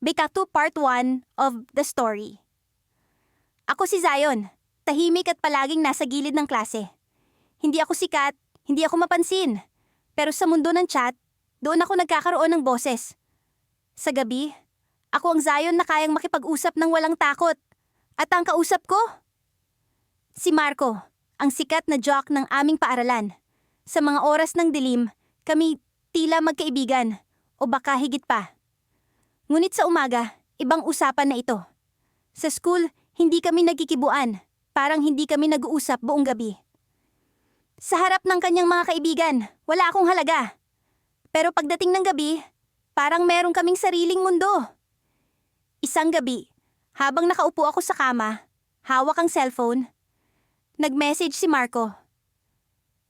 Bekaktu Part 1 of the story. Ako si Zion, tahimik at palaging nasa gilid ng klase. Hindi ako sikat, hindi ako mapansin. Pero sa mundo ng chat, doon ako nagkakaroon ng boses. Sa gabi, ako ang Zion na kayang makipag-usap ng walang takot. At ang kausap ko? Si Marco, ang sikat na jock ng aming paaralan. Sa mga oras ng dilim, kami tila magkaibigan o baka higit pa. Ngunit sa umaga, ibang usapan na ito. Sa school, hindi kami nagkikibuan. Parang hindi kami nag-uusap buong gabi. Sa harap ng kanyang mga kaibigan, wala akong halaga. Pero pagdating ng gabi, parang meron kaming sariling mundo. Isang gabi, habang nakaupo ako sa kama, hawak ang cellphone, nag-message si Marco.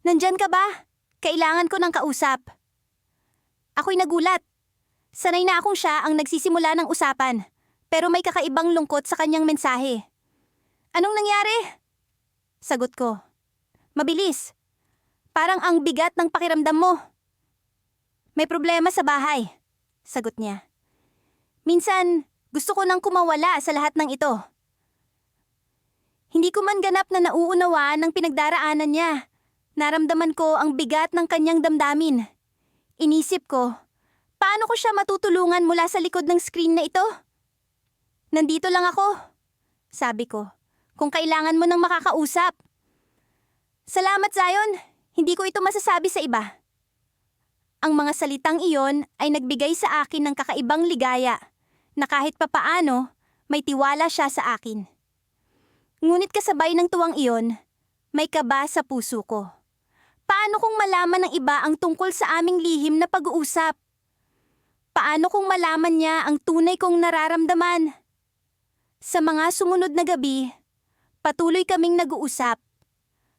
"Nandyan ka ba? Kailangan ko ng kausap." Ako'y nagulat. Sanay na akong siya ang nagsisimula ng usapan, pero may kakaibang lungkot sa kanyang mensahe. "Anong nangyari?" Sagot ko. "Mabilis. Parang ang bigat ng pakiramdam mo." "May problema sa bahay," sagot niya. "Minsan, gusto ko nang kumawala sa lahat ng ito." Hindi ko man ganap na nauunawaan ang pinagdaraanan niya. Naramdaman ko ang bigat ng kanyang damdamin. Inisip ko, paano ko siya matutulungan mula sa likod ng screen na ito? "Nandito lang ako," sabi ko, "kung kailangan mo ng makakausap." "Salamat, Zion. Hindi ko ito masasabi sa iba." Ang mga salitang iyon ay nagbigay sa akin ng kakaibang ligaya na kahit papaano may tiwala siya sa akin. Ngunit kasabay ng tuwang iyon, may kaba sa puso ko. Paano kung malaman ng iba ang tungkol sa aming lihim na pag-uusap? Paano kung malaman niya ang tunay kong nararamdaman? Sa mga sumunod na gabi, patuloy kaming nag-uusap.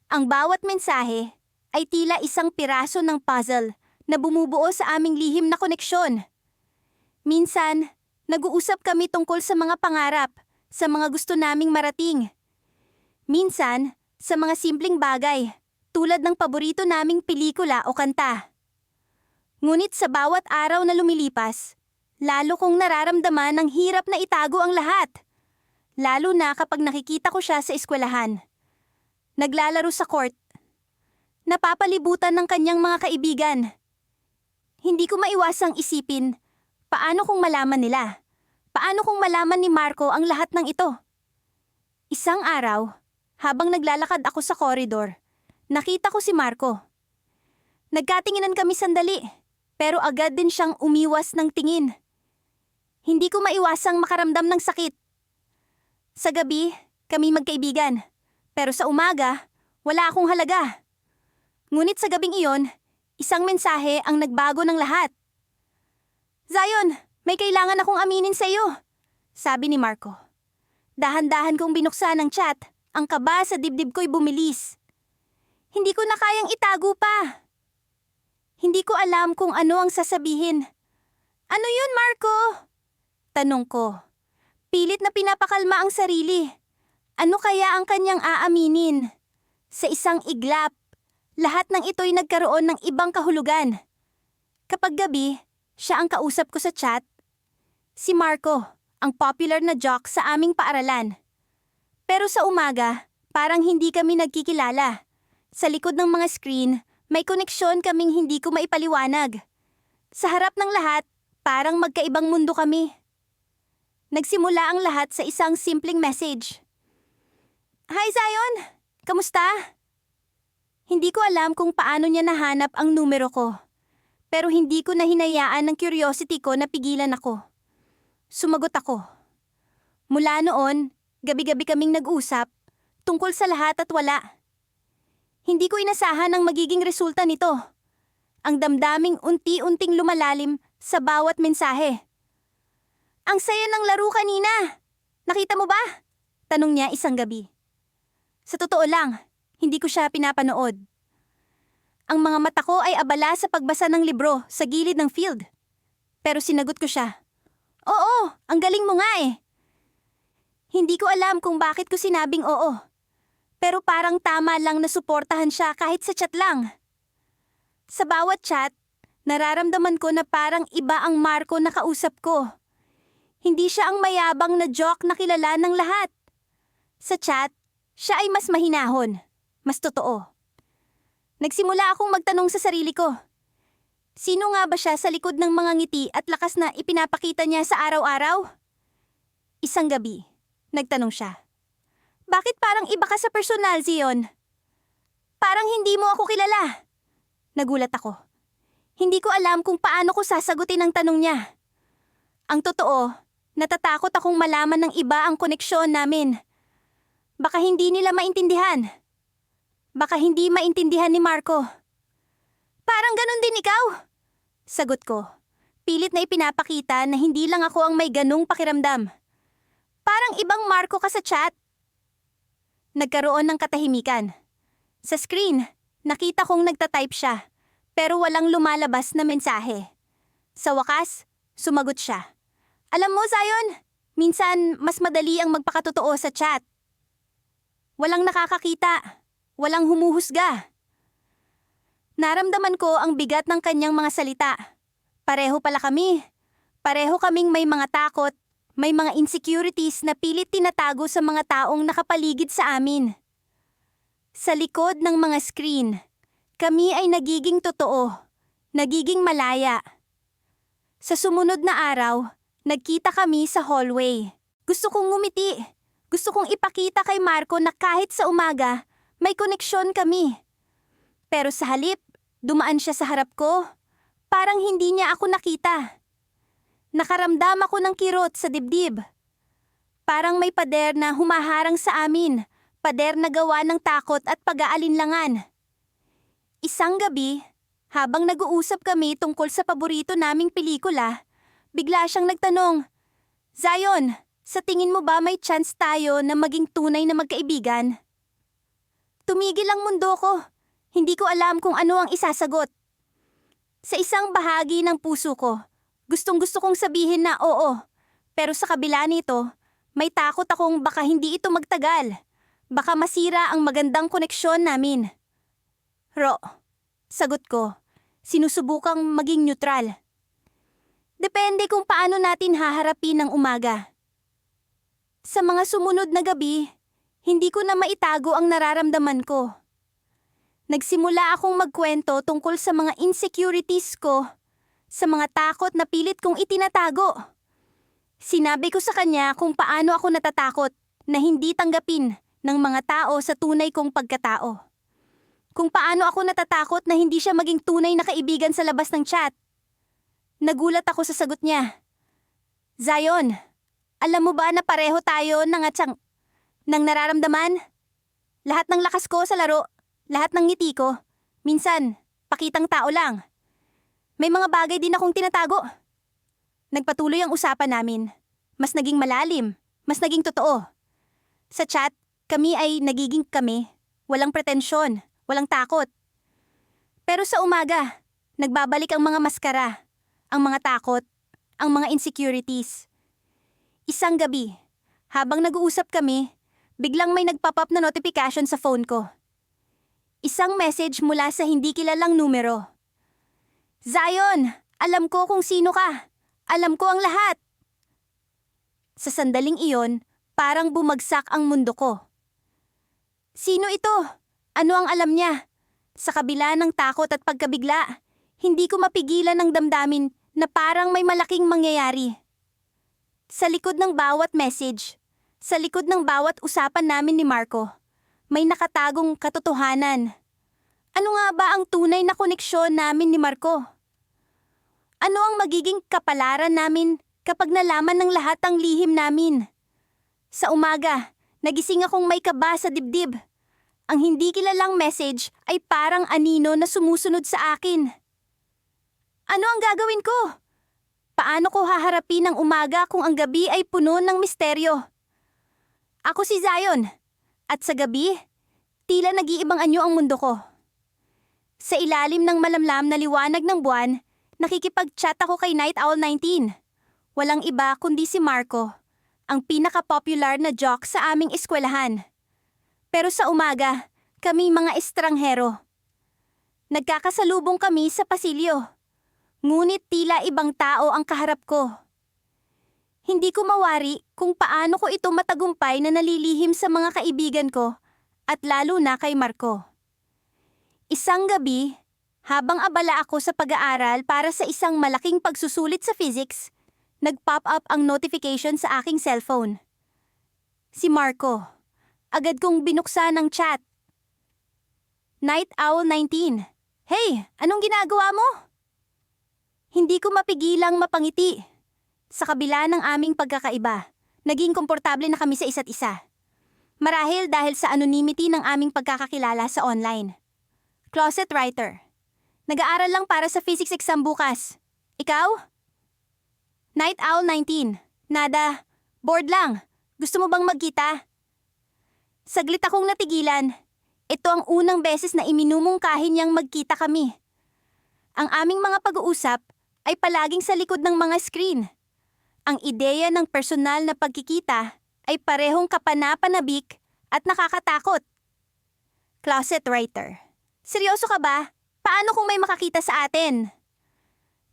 Ang bawat mensahe ay tila isang piraso ng puzzle na bumubuo sa aming lihim na koneksyon. Minsan, nag-uusap kami tungkol sa mga pangarap, sa mga gusto naming marating. Minsan, sa mga simpleng bagay, tulad ng paborito naming pelikula o kanta. Ngunit sa bawat araw na lumilipas, lalo kong nararamdaman ang hirap na itago ang lahat. Lalo na kapag nakikita ko siya sa eskwelahan. Naglalaro sa court. Napapalibutan ng kanyang mga kaibigan. Hindi ko maiwasang isipin, paano kung malaman nila? Paano kung malaman ni Marco ang lahat ng ito? Isang araw, habang naglalakad ako sa koridor, nakita ko si Marco. Nagkatinginan kami sandali, pero agad din siyang umiwas ng tingin. Hindi ko maiwasang makaramdam ng sakit. Sa gabi, kami magkaibigan, pero sa umaga, wala akong halaga. Ngunit sa gabing iyon, isang mensahe ang nagbago ng lahat. "Zion, may kailangan akong aminin sa iyo," sabi ni Marco. Dahan-dahan kong binuksan ang chat, ang kaba sa dibdib ko'y bumilis. Hindi ko na kayang itago pa. Hindi ko alam kung ano ang sasabihin. "Ano yun, Marco?" tanong ko. Pilit na pinapakalma ang sarili. Ano kaya ang kanyang aaminin? Sa isang iglap, lahat ng ito'y nagkaroon ng ibang kahulugan. Kapag gabi, siya ang kausap ko sa chat. Si Marco, ang popular na jock sa aming paaralan. Pero sa umaga, parang hindi kami nagkikilala. Sa likod ng mga screen, may koneksyon kaming hindi ko maipaliwanag. Sa harap ng lahat, parang magkaibang mundo kami. Nagsimula ang lahat sa isang simpleng message. "Hi Zion! Kamusta?" Hindi ko alam kung paano niya nahanap ang numero ko. Pero hindi ko na hinayaan ng curiosity ko na pigilan ako. Sumagot ako. Mula noon, gabi-gabi kaming nag-usap tungkol sa lahat at wala. Hindi ko inasahan ang magiging resulta nito. Ang damdaming unti-unting lumalalim sa bawat mensahe. "Ang saya ng laro kanina. Nakita mo ba?" tanong niya isang gabi. Sa totoo lang, hindi ko siya pinapanood. Ang mga mata ko ay abala sa pagbasa ng libro sa gilid ng field. Pero sinagot ko siya. "Oo, ang galing mo nga eh." Hindi ko alam kung bakit ko sinabing oo. Pero parang tama lang na suportahan siya kahit sa chat lang. Sa bawat chat, nararamdaman ko na parang iba ang Marco na kausap ko. Hindi siya ang mayabang na jock na kilala ng lahat. Sa chat, siya ay mas mahinahon, mas totoo. Nagsimula akong magtanong sa sarili ko. Sino nga ba siya sa likod ng mga ngiti at lakas na ipinapakita niya sa araw-araw? Isang gabi, nagtanong siya. Bakit parang iba ka sa personal, Zion? Parang hindi mo ako kilala. Nagulat ako. Hindi ko alam kung paano ko sasagutin ang tanong niya. Ang totoo, natatakot akong malaman ng iba ang koneksyon namin. Baka hindi nila maintindihan. Baka hindi maintindihan ni Marco. Parang ganun din ikaw. Sagot ko. Pilit na ipinapakita na hindi lang ako ang may ganung pakiramdam. Parang ibang Marco ka sa chat. Nagkaroon ng katahimikan. Sa screen, nakita kong nagtatype siya, pero walang lumalabas na mensahe. Sa wakas, sumagot siya. Alam mo, Zion, minsan mas madali ang magpakatotoo sa chat. Walang nakakakita, walang humuhusga. Naramdaman ko ang bigat ng kanyang mga salita. Pareho pala kami. Pareho kaming may mga takot, may mga insecurities na pilit tinatago sa mga taong nakapaligid sa amin. Sa likod ng mga screen, kami ay nagiging totoo, nagiging malaya. Sa sumunod na araw, nagkita kami sa hallway. Gusto kong ngumiti. Gusto kong ipakita kay Marco na kahit sa umaga, may koneksyon kami. Pero sa halip, dumaan siya sa harap ko. Parang hindi niya ako nakita. Nakaramdam ako ng kirot sa dibdib. Parang may pader na humaharang sa amin. Pader na gawa ng takot at pag-aalinlangan. Isang gabi, habang nag-uusap kami tungkol sa paborito naming pelikula, bigla siyang nagtanong, Zion, sa tingin mo ba may chance tayo na maging tunay na magkaibigan? Tumigil ang mundo ko. Hindi ko alam kung ano ang isasagot. Sa isang bahagi ng puso ko, gustong-gusto kong sabihin na oo. Pero sa kabila nito, may takot akong baka hindi ito magtagal. Baka masira ang magandang koneksyon namin. Sagot ko, sinusubukang maging neutral. Depende kung paano natin haharapin ang umaga. Sa mga sumunod na gabi, hindi ko na maitago ang nararamdaman ko. Nagsimula akong magkwento tungkol sa mga insecurities ko, sa mga takot na pilit kong itinatago. Sinabi ko sa kanya kung paano ako natatakot na hindi tanggapin ng mga tao sa tunay kong pagkatao. Kung paano ako natatakot na hindi siya maging tunay na kaibigan sa labas ng chat. Nagulat ako sa sagot niya. Zion, alam mo ba na pareho tayo ng nararamdaman? Lahat ng lakas ko sa laro, lahat ng ngiti ko, minsan, pakitang tao lang. May mga bagay din akong tinatago. Nagpatuloy ang usapan namin. Mas naging malalim, mas naging totoo. Sa chat, kami ay nagiging kami. Walang pretensyon, walang takot. Pero sa umaga, nagbabalik ang mga maskara, ang mga takot, ang mga insecurities. Isang gabi, habang nag-uusap kami, biglang may nag-pop-up na notification sa phone ko. Isang message mula sa hindi kilalang numero. Zion, alam ko kung sino ka. Alam ko ang lahat. Sa sandaling iyon, parang bumagsak ang mundo ko. Sino ito? Ano ang alam niya? Sa kabila ng takot at pagkabigla, hindi ko mapigilan ang damdamin na parang may malaking mangyayari. Sa likod ng bawat message, sa likod ng bawat usapan namin ni Marco, may nakatagong katotohanan. Ano nga ba ang tunay na koneksyon namin ni Marco? Ano ang magiging kapalaran namin kapag nalaman ng lahat ang lihim namin? Sa umaga, nagising akong may kaba sa dibdib. Ang hindi kilalang message ay parang anino na sumusunod sa akin. Ano ang gagawin ko? Paano ko haharapin ang umaga kung ang gabi ay puno ng misteryo? Ako si Zion, at sa gabi, tila nag-iibang anyo ang mundo ko. Sa ilalim ng malamlam na liwanag ng buwan, nakikipag-chat ako kay Night Owl 19. Walang iba kundi si Marco, ang pinaka-popular na jock sa aming eskwelahan. Pero sa umaga, kami mga estranghero. Nagkakasalubong kami sa pasilyo. Ngunit tila ibang tao ang kaharap ko. Hindi ko mawari kung paano ko ito matagumpay na nalilihim sa mga kaibigan ko at lalo na kay Marco. Isang gabi, habang abala ako sa pag-aaral para sa isang malaking pagsusulit sa physics, nag-pop up ang notification sa aking cellphone. Si Marco. Agad kong binuksan ang chat. Night Owl 19. Hey, anong ginagawa mo? Hindi ko mapigilang mapangiti. Sa kabila ng aming pagkakaiba, naging komportable na kami sa isa't isa. Marahil dahil sa anonymity ng aming pagkakakilala sa online. Closet writer. Nag-aaral lang para sa physics exam bukas. Ikaw? Night Owl 19. Nada. Bored lang. Gusto mo bang magkita? Saglit akong natigilan. Ito ang unang beses na iminumungkahi niyang magkita kami. Ang aming mga pag-uusap ay palaging sa likod ng mga screen. Ang ideya ng personal na pagkikita ay parehong kapanapanabik at nakakatakot. Closet writer. Seryoso ka ba? Paano kung may makakita sa atin?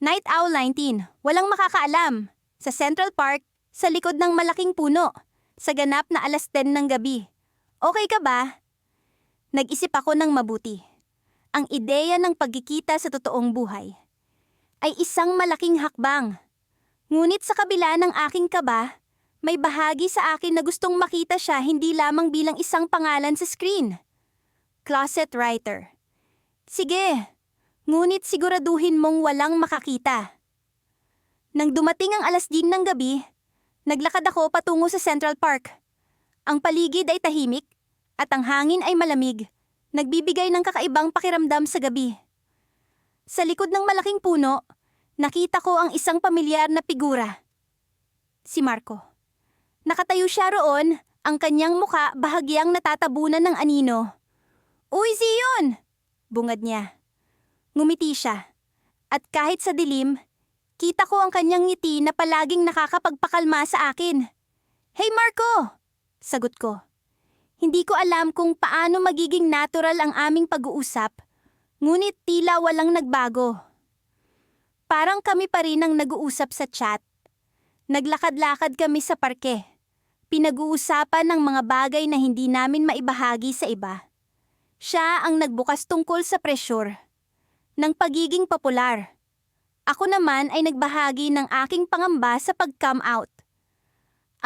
Night Owl 19. Walang makakaalam. Sa Central Park, sa likod ng malaking puno, sa ganap na 10:00 ng gabi. Okay ka ba? Nag-isip ako ng mabuti. Ang ideya ng pagkikita sa totoong buhay ay isang malaking hakbang. Ngunit sa kabila ng aking kaba, may bahagi sa akin na gustong makita siya hindi lamang bilang isang pangalan sa screen. Closet writer. Sige, ngunit siguraduhin mong walang makakita. Nang dumating ang 10:00 ng gabi, naglakad ako patungo sa Central Park. Ang paligid ay tahimik at ang hangin ay malamig, nagbibigay ng kakaibang pakiramdam sa gabi. Sa likod ng malaking puno, nakita ko ang isang pamilyar na figura. Si Marco. Nakatayo siya roon, ang kanyang muka bahagyang natatabunan ng anino. Uy, Zion! Bungad niya. Ngumiti siya. At kahit sa dilim, kita ko ang kanyang ngiti na palaging nakakapagpakalma sa akin. Hey Marco! Sagot ko. Hindi ko alam kung paano magiging natural ang aming pag-uusap, ngunit tila walang nagbago. Parang kami pa rin ang nag-uusap sa chat. Naglakad-lakad kami sa parke. Pinag-uusapan ng mga bagay na hindi namin maibahagi sa iba. Siya ang nagbukas tungkol sa pressure ng pagiging popular. Ako naman ay nagbahagi ng aking pangamba sa pag-come out.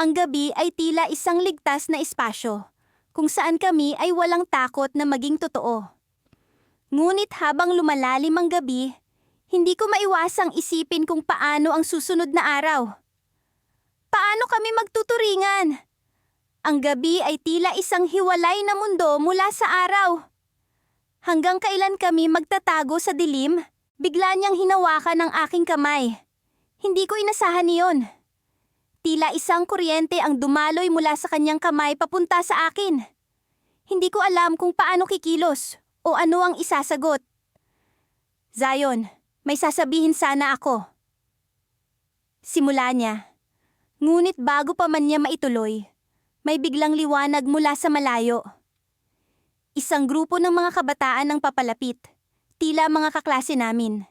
Ang gabi ay tila isang ligtas na espasyo kung saan kami ay walang takot na maging totoo. Ngunit habang lumalalim ang gabi, hindi ko maiwasang isipin kung paano ang susunod na araw. Paano kami magtuturingan? Ang gabi ay tila isang hiwalay na mundo mula sa araw. Hanggang kailan kami magtatago sa dilim, bigla niyang hinawakan ang aking kamay. Hindi ko inasahan iyon. Tila isang kuryente ang dumaloy mula sa kanyang kamay papunta sa akin. Hindi ko alam kung paano kikilos o ano ang isasagot. Zion, may sasabihin sana ako. Simula niya. Ngunit bago pa man niya maituloy, may biglang liwanag mula sa malayo. Isang grupo ng mga kabataan ang papalapit, tila mga kaklase namin.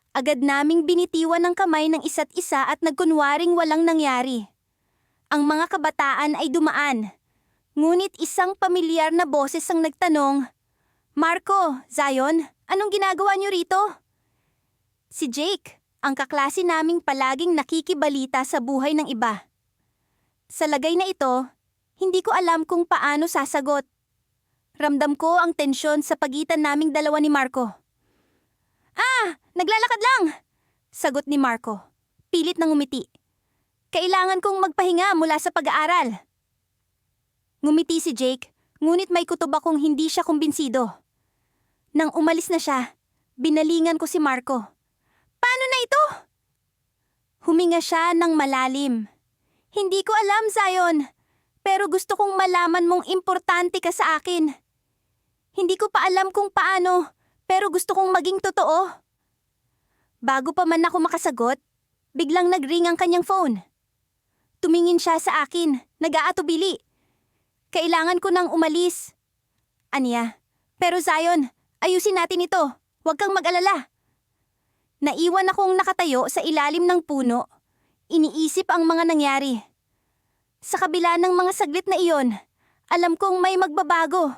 Agad naming binitiwan ng kamay ng isa't isa at nagkunwaring walang nangyari. Ang mga kabataan ay dumaan, ngunit isang pamilyar na boses ang nagtanong, Marco, Zion, anong ginagawa niyo rito? Si Jake, ang kaklase naming palaging nakikibalita sa buhay ng iba. Sa lagay na ito, hindi ko alam kung paano sasagot. Ramdam ko ang tensyon sa pagitan naming dalawa ni Marco. Naglalakad lang! Sagot ni Marco, pilit na ngumiti. Kailangan kong magpahinga mula sa pag-aaral. Ngumiti si Jake, ngunit may kutob akong hindi siya kumbinsido. Nang umalis na siya, binalingan ko si Marco. Paano na ito? Huminga siya ng malalim. Hindi ko alam, Zion, pero gusto kong malaman mong importante ka sa akin. Hindi ko pa alam kung paano, pero gusto kong maging totoo. Bago pa man ako makasagot, biglang nag-ring ang kanyang phone. Tumingin siya sa akin, nag-aatubili. Kailangan ko nang umalis. Aniya, pero Zion, ayusin natin ito. Huwag kang mag-alala. Naiwan akong nakatayo sa ilalim ng puno, iniisip ang mga nangyari. Sa kabila ng mga saglit na iyon, alam kong may magbabago.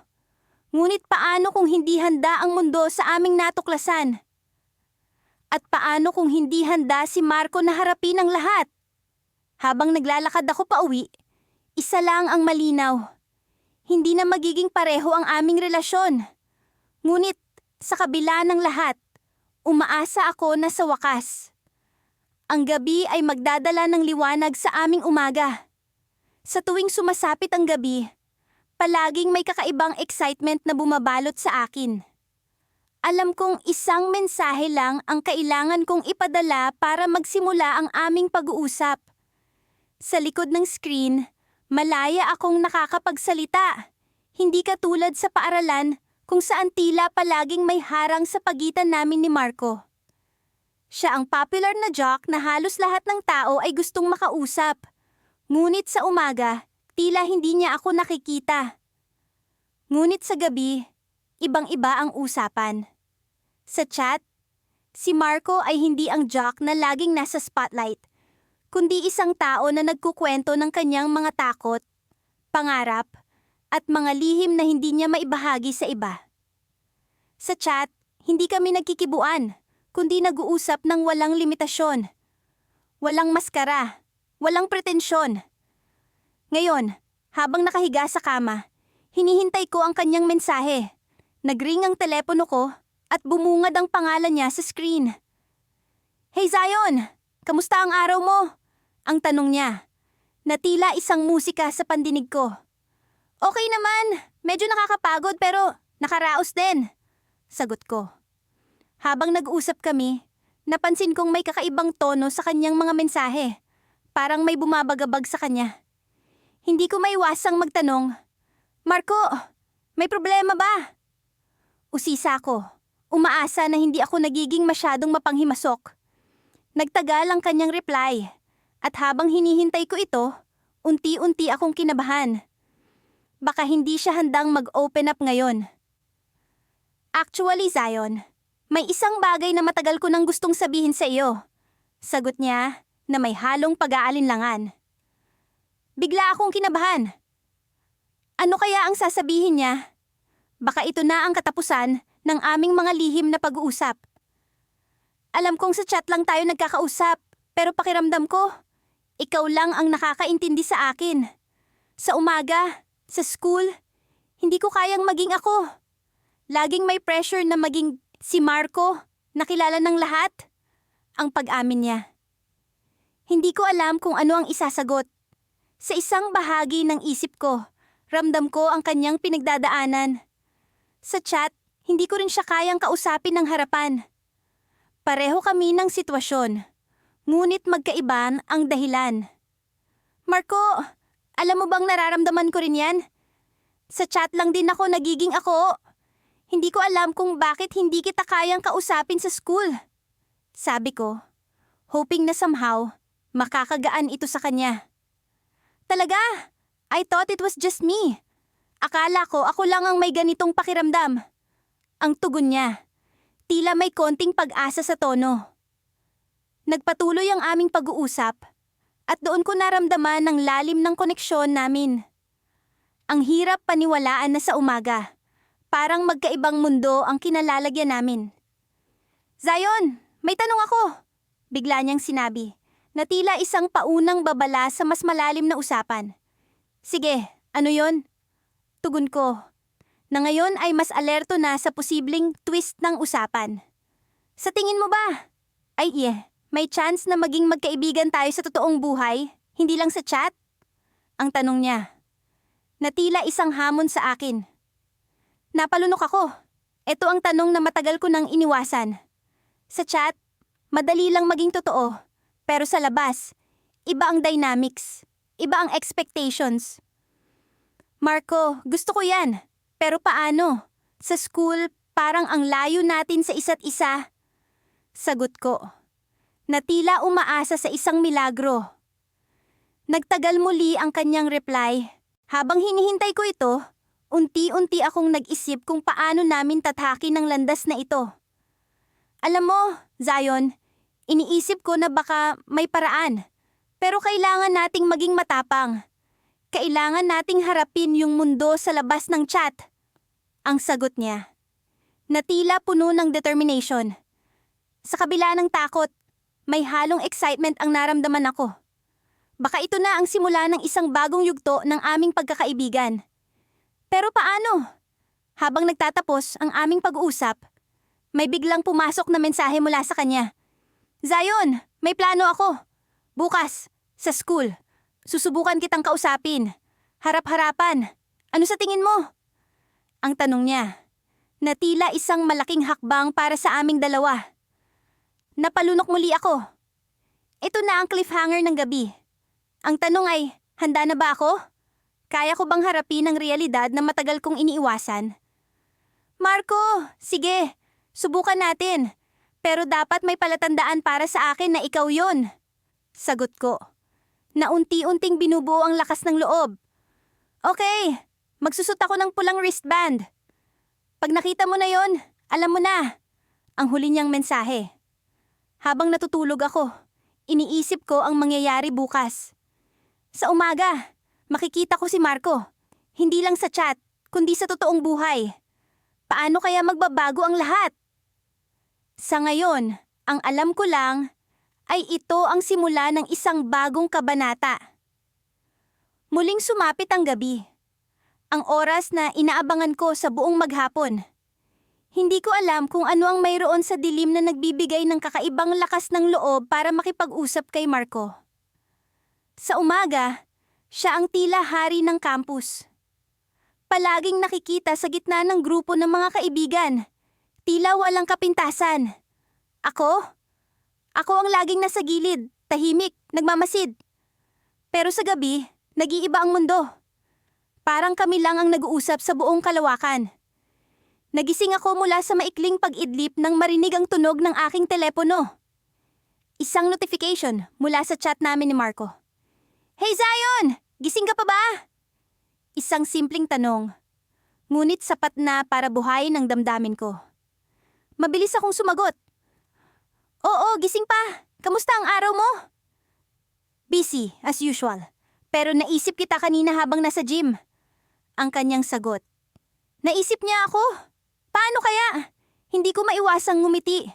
Ngunit paano kung hindi handa ang mundo sa aming natuklasan? At paano kung hindi handa si Marco na harapin ang lahat? Habang naglalakad ako pauwi, isa lang ang malinaw. Hindi na magiging pareho ang aming relasyon. Ngunit sa kabila ng lahat, umaasa ako na sa wakas, ang gabi ay magdadala ng liwanag sa aming umaga. Sa tuwing sumasapit ang gabi, palaging may kakaibang excitement na bumabalot sa akin. Alam kong isang mensahe lang ang kailangan kong ipadala para magsimula ang aming pag-uusap. Sa likod ng screen, malaya akong nakakapagsalita. Hindi katulad sa paaralan kung saan tila palaging may harang sa pagitan namin ni Marco. Siya ang popular na jock na halos lahat ng tao ay gustong makausap. Ngunit sa umaga, tila hindi niya ako nakikita. Ngunit sa gabi, ibang-iba ang usapan. Sa chat, si Marco ay hindi ang jock na laging nasa spotlight, kundi isang tao na nagkukwento ng kanyang mga takot, pangarap, at mga lihim na hindi niya maibahagi sa iba. Sa chat, hindi kami nagkikibuan, kundi nag-uusap ng walang limitasyon. Walang maskara, walang pretensyon. Ngayon, habang nakahiga sa kama, hinihintay ko ang kanyang mensahe. Nagring ang telepono ko at bumungad ang pangalan niya sa screen. "Hey Zion, kamusta ang araw mo?" Ang tanong niya, na tila isang musika sa pandinig ko. "Okay naman, medyo nakakapagod pero nakaraos din," sagot ko. Habang nag-usap kami, napansin kong may kakaibang tono sa kanyang mga mensahe. Parang may bumabagabag sa kanya. Hindi ko maiwasang magtanong, "Marco, may problema ba?" Usisa ko, umaasa na hindi ako nagiging masyadong mapanghimasok. Nagtagal ang kanyang reply, at habang hinihintay ko ito, unti-unti akong kinabahan. Baka hindi siya handang mag-open up ngayon. "Actually, Zion, may isang bagay na matagal ko nang gustong sabihin sa iyo," sagot niya na may halong pag-aalinlangan. Bigla akong kinabahan. Ano kaya ang sasabihin niya? Baka ito na ang katapusan ng aming mga lihim na pag-uusap. Alam kong sa chat lang tayo nagkakausap, pero pakiramdam ko, ikaw lang ang nakakaintindi sa akin. Sa umaga, sa school, hindi ko kayang maging ako. Laging may pressure na maging si Marco, nakilala ng lahat. Ang pag-amin niya. Hindi ko alam kung ano ang isasagot. Sa isang bahagi ng isip ko, ramdam ko ang kanyang pinagdadaanan. Sa chat, hindi ko rin siya kayang kausapin ng harapan. Pareho kami ng sitwasyon, ngunit magkaiban ang dahilan. "Marco, alam mo bang nararamdaman ko rin yan? Sa chat lang din ako nagiging ako. Hindi ko alam kung bakit hindi kita kayang kausapin sa school," sabi ko, hoping na somehow makakagaan ito sa kanya. "Talaga? I thought it was just me. Akala ko ako lang ang may ganitong pakiramdam." Ang tugon niya, tila may konting pag-asa sa tono. Nagpatuloy ang aming pag-uusap at doon ko naramdaman ang lalim ng koneksyon namin. Ang hirap paniwalaan na sa umaga, parang magkaibang mundo ang kinalalagyan namin. "Zion, may tanong ako," bigla niyang sinabi, na tila isang paunang babala sa mas malalim na usapan. "Sige, ano yon?" Tugon ko, na ngayon ay mas alerto na sa posibleng twist ng usapan. "Sa tingin mo ba? May chance na maging magkaibigan tayo sa totoong buhay, hindi lang sa chat?" Ang tanong niya, na tila isang hamon sa akin. Napalunok ako. Ito ang tanong na matagal ko nang iniwasan. Sa chat, madali lang maging totoo. Pero sa labas, iba ang dynamics, iba ang expectations. "Marco, gusto ko yan. Pero paano? Sa school, parang ang layo natin sa isa't isa." Sagot ko, na tila umaasa sa isang milagro. Nagtagal muli ang kanyang reply. Habang hinihintay ko ito, unti-unti akong nag-isip kung paano namin tathakin ang landas na ito. Alam mo, Zion, iniisip ko na baka may paraan. Pero kailangan nating maging matapang. Kailangan nating harapin yung mundo sa labas ng chat. Ang sagot niya, na tila puno ng determination. Sa kabila ng takot, may halong excitement ang naramdaman ako. Baka ito na ang simula ng isang bagong yugto ng aming pagkakaibigan. Pero paano? Habang nagtatapos ang aming pag-uusap, may biglang pumasok na mensahe mula sa kanya. Zion, may plano ako. Bukas, sa school, susubukan kitang kausapin. Harap-harapan. Ano sa tingin mo? Ang tanong niya, na tila isang malaking hakbang para sa aming dalawa. Napalunok muli ako. Ito na ang cliffhanger ng gabi. Ang tanong ay, handa na ba ako? Kaya ko bang harapin ang realidad na matagal kong iniiwasan? Marco, sige, subukan natin. Pero dapat may palatandaan para sa akin na ikaw yon. Sagot ko, na unti-unting binubuo ang lakas ng loob. Okay, magsusot ako ng pulang wristband. Pag nakita mo na yon, alam mo na. Ang huli niyang mensahe. Habang natutulog ako, iniisip ko ang mangyayari bukas. Sa umaga, makikita ko si Marco. Hindi lang sa chat, kundi sa totoong buhay. Paano kaya magbabago ang lahat? Sa ngayon, ang alam ko lang ay ito ang simula ng isang bagong kabanata. Muling sumapit ang gabi. Ang oras na inaabangan ko sa buong maghapon. Hindi ko alam kung ano ang mayroon sa dilim na nagbibigay ng kakaibang lakas ng loob para makipag-usap kay Marco. Sa umaga, siya ang tila hari ng campus. Palaging nakikita sa gitna ng grupo ng mga kaibigan. Tila walang kapintasan. Ako? Ako ang laging nasa gilid, tahimik, nagmamasid. Pero sa gabi, nag-iiba ang mundo. Parang kami lang ang nag-uusap sa buong kalawakan. Nagising ako mula sa maikling pag-idlip nang marinig ang tunog ng aking telepono. Isang notification mula sa chat namin ni Marco. Hey Zion! Gising ka pa ba? Isang simpleng tanong. Ngunit sapat na para buhayin ang damdamin ko. Mabilis akong sumagot. Oo, gising pa. Kamusta ang araw mo? Busy, as usual. Pero naisip kita kanina habang nasa gym. Ang kanyang sagot. Naisip niya ako. Paano kaya? Hindi ko maiwasang ngumiti.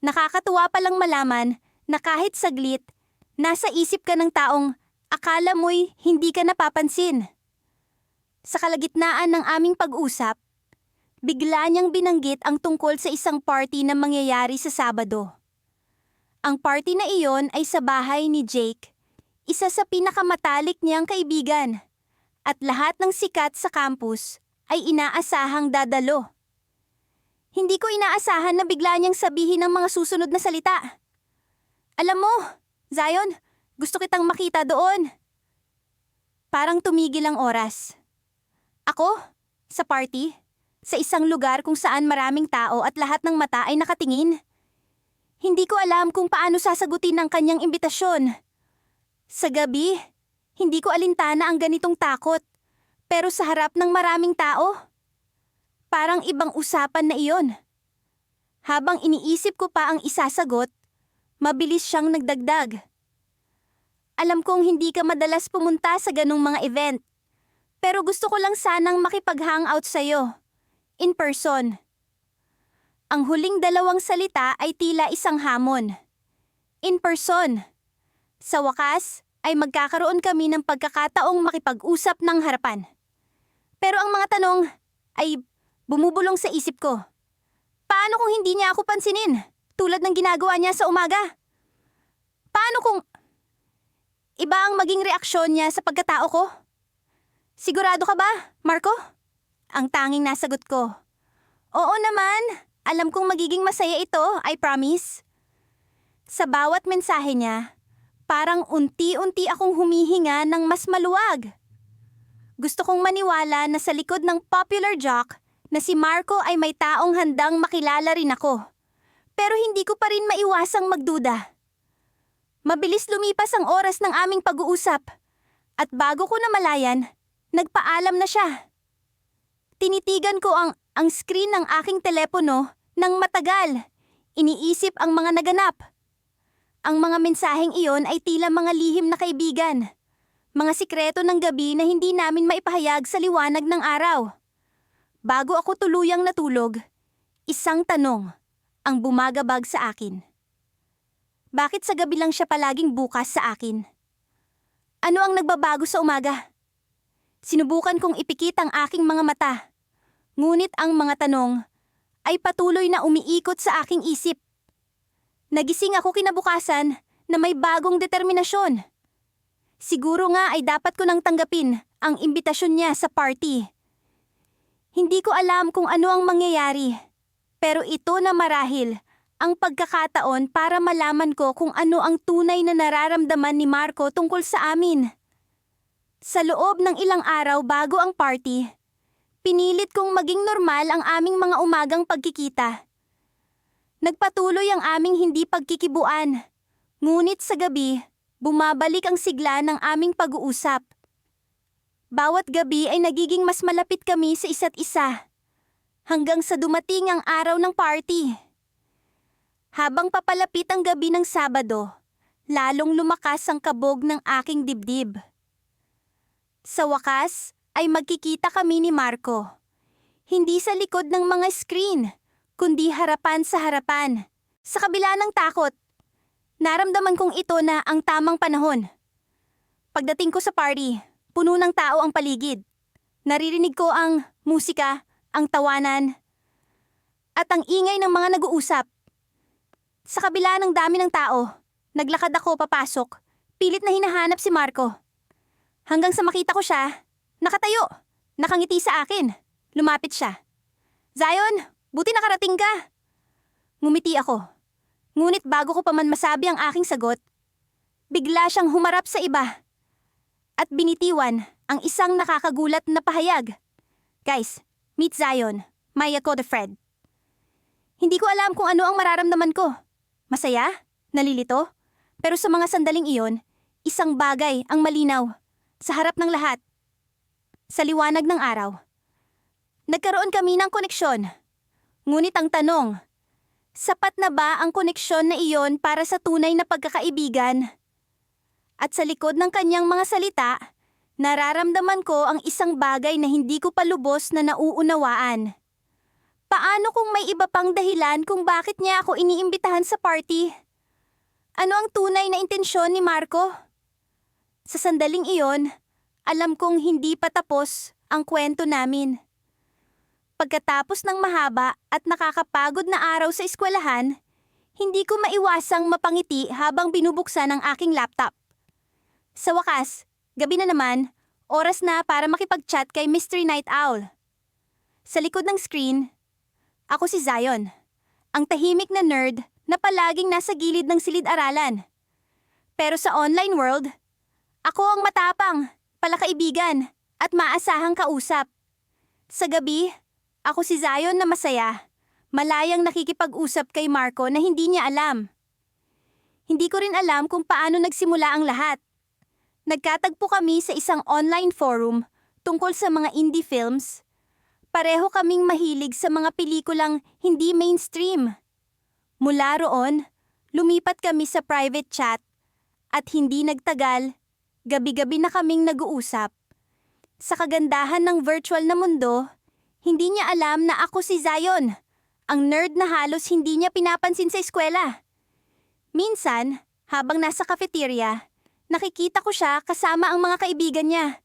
Nakakatuwa palang malaman na kahit saglit, nasa isip ka ng taong akala mo'y hindi ka napapansin. Sa kalagitnaan ng aming pag-usap, bigla niyang binanggit ang tungkol sa isang party na mangyayari sa Sabado. Ang party na iyon ay sa bahay ni Jake, isa sa pinakamatalik niyang kaibigan, at lahat ng sikat sa campus ay inaasahang dadalo. Hindi ko inaasahan na bigla niyang sabihin ang mga susunod na salita. Alam mo, Zion, gusto kitang makita doon. Parang tumigil ang oras. Ako? Sa party? Sa isang lugar kung saan maraming tao at lahat ng mata ay nakatingin? Hindi ko alam kung paano sasagutin ang kanyang imbitasyon. Sa gabi, hindi ko alintana ang ganitong takot. Pero sa harap ng maraming tao, parang ibang usapan na iyon. Habang iniisip ko pa ang isasagot, mabilis siyang nagdagdag. Alam kong hindi ka madalas pumunta sa ganong mga event. Pero gusto ko lang sanang makipag-hangout sa'yo. In person. Ang huling dalawang salita ay tila isang hamon. In person. Sa wakas, ay magkakaroon kami ng pagkakataong makipag-usap ng harapan. Pero ang mga tanong ay bumubulong sa isip ko. Paano kung hindi niya ako pansinin, tulad ng ginagawa niya sa umaga? Paano kung iba ang maging reaksyon niya sa pagkatao ko? Sigurado ka ba, Marco? Ang tanging nasagot ko. Oo naman, alam kong magiging masaya ito, I promise. Sa bawat mensahe niya, parang unti-unti akong humihinga ng mas maluwag. Gusto kong maniwala na sa likod ng popular jock na si Marco ay may taong handang makilala rin ako. Pero hindi ko pa rin maiwasang magduda. Mabilis lumipas ang oras ng aming pag-uusap. At bago ko namalayan, nagpaalam na siya. Tinitigan ko ang screen ng aking telepono nang matagal. Iniisip ang mga naganap. Ang mga mensaheng iyon ay tila mga lihim na kaibigan. Mga sikreto ng gabi na hindi namin maipahayag sa liwanag ng araw. Bago ako tuluyang natulog, isang tanong ang bumagabag sa akin. Bakit sa gabi lang siya palaging bukas sa akin? Ano ang nagbabago sa umaga? Sinubukan kong ipikit ang aking mga mata. Ngunit ang mga tanong ay patuloy na umiikot sa aking isip. Nagising ako kinabukasan na may bagong determinasyon. Siguro nga ay dapat ko nang tanggapin ang imbitasyon niya sa party. Hindi ko alam kung ano ang mangyayari, pero ito na marahil ang pagkakataon para malaman ko kung ano ang tunay na nararamdaman ni Marco tungkol sa amin. Sa loob ng ilang araw bago ang party, pinilit kong maging normal ang aming mga umagang pagkikita. Nagpatuloy ang aming hindi pagkikibuan, ngunit sa gabi, bumabalik ang sigla ng aming pag-uusap. Bawat gabi ay nagiging mas malapit kami sa isa't isa, hanggang sa dumating ang araw ng party. Habang papalapit ang gabi ng Sabado, lalong lumakas ang kabog ng aking dibdib. Sa wakas, ay magkikita kami ni Marco. Hindi sa likod ng mga screen, kundi harapan sa harapan. Sa kabila ng takot, naramdaman kong ito na ang tamang panahon. Pagdating ko sa party, puno ng tao ang paligid. Naririnig ko ang musika, ang tawanan, at ang ingay ng mga nag-uusap. Sa kabila ng dami ng tao, naglakad ako papasok, pilit na hinahanap si Marco. Hanggang sa makita ko siya, nakatayo, nakangiti sa akin. Lumapit siya. "Zion, buti nakarating ka." Ngumiti ako. Ngunit bago ko pa man masabi ang aking sagot, bigla siyang humarap sa iba at binitiwan ang isang nakakagulat na pahayag. "Guys, meet Zion, Maya Codefred." Hindi ko alam kung ano ang mararamdaman ko. Masaya? Nalilito? Pero sa mga sandaling iyon, isang bagay ang malinaw sa harap ng lahat. Sa liwanag ng araw, nagkaroon kami ng koneksyon. Ngunit ang tanong, sapat na ba ang koneksyon na iyon para sa tunay na pagkakaibigan? At sa likod ng kanyang mga salita, nararamdaman ko ang isang bagay na hindi ko pa lubos na nauunawaan. Paano kung may iba pang dahilan kung bakit niya ako iniimbitahan sa party? Ano ang tunay na intensyon ni Marco? Sa sandaling iyon, alam kong hindi pa tapos ang kwento namin. Pagkatapos ng mahaba at nakakapagod na araw sa eskwelahan, hindi ko maiwasang mapangiti habang binubuksan ang aking laptop. Sa wakas, gabi na naman, oras na para makipag-chat kay Mystery Night Owl. Sa likod ng screen, ako si Zion, ang tahimik na nerd na palaging nasa gilid ng silid-aralan. Pero sa online world, ako ang matapang, palakaibigan, at maasahang kausap. Sa gabi, ako si Zion na masaya, malayang nakikipag-usap kay Marco na hindi niya alam. Hindi ko rin alam kung paano nagsimula ang lahat. Nagkatagpo kami sa isang online forum tungkol sa mga indie films. Pareho kaming mahilig sa mga pelikulang hindi mainstream. Mula roon, lumipat kami sa private chat at hindi nagtagal, gabi-gabi na kaming nag-uusap. Sa kagandahan ng virtual na mundo, hindi niya alam na ako si Zion, ang nerd na halos hindi niya pinapansin sa eskwela. Minsan, habang nasa cafeteria, nakikita ko siya kasama ang mga kaibigan niya.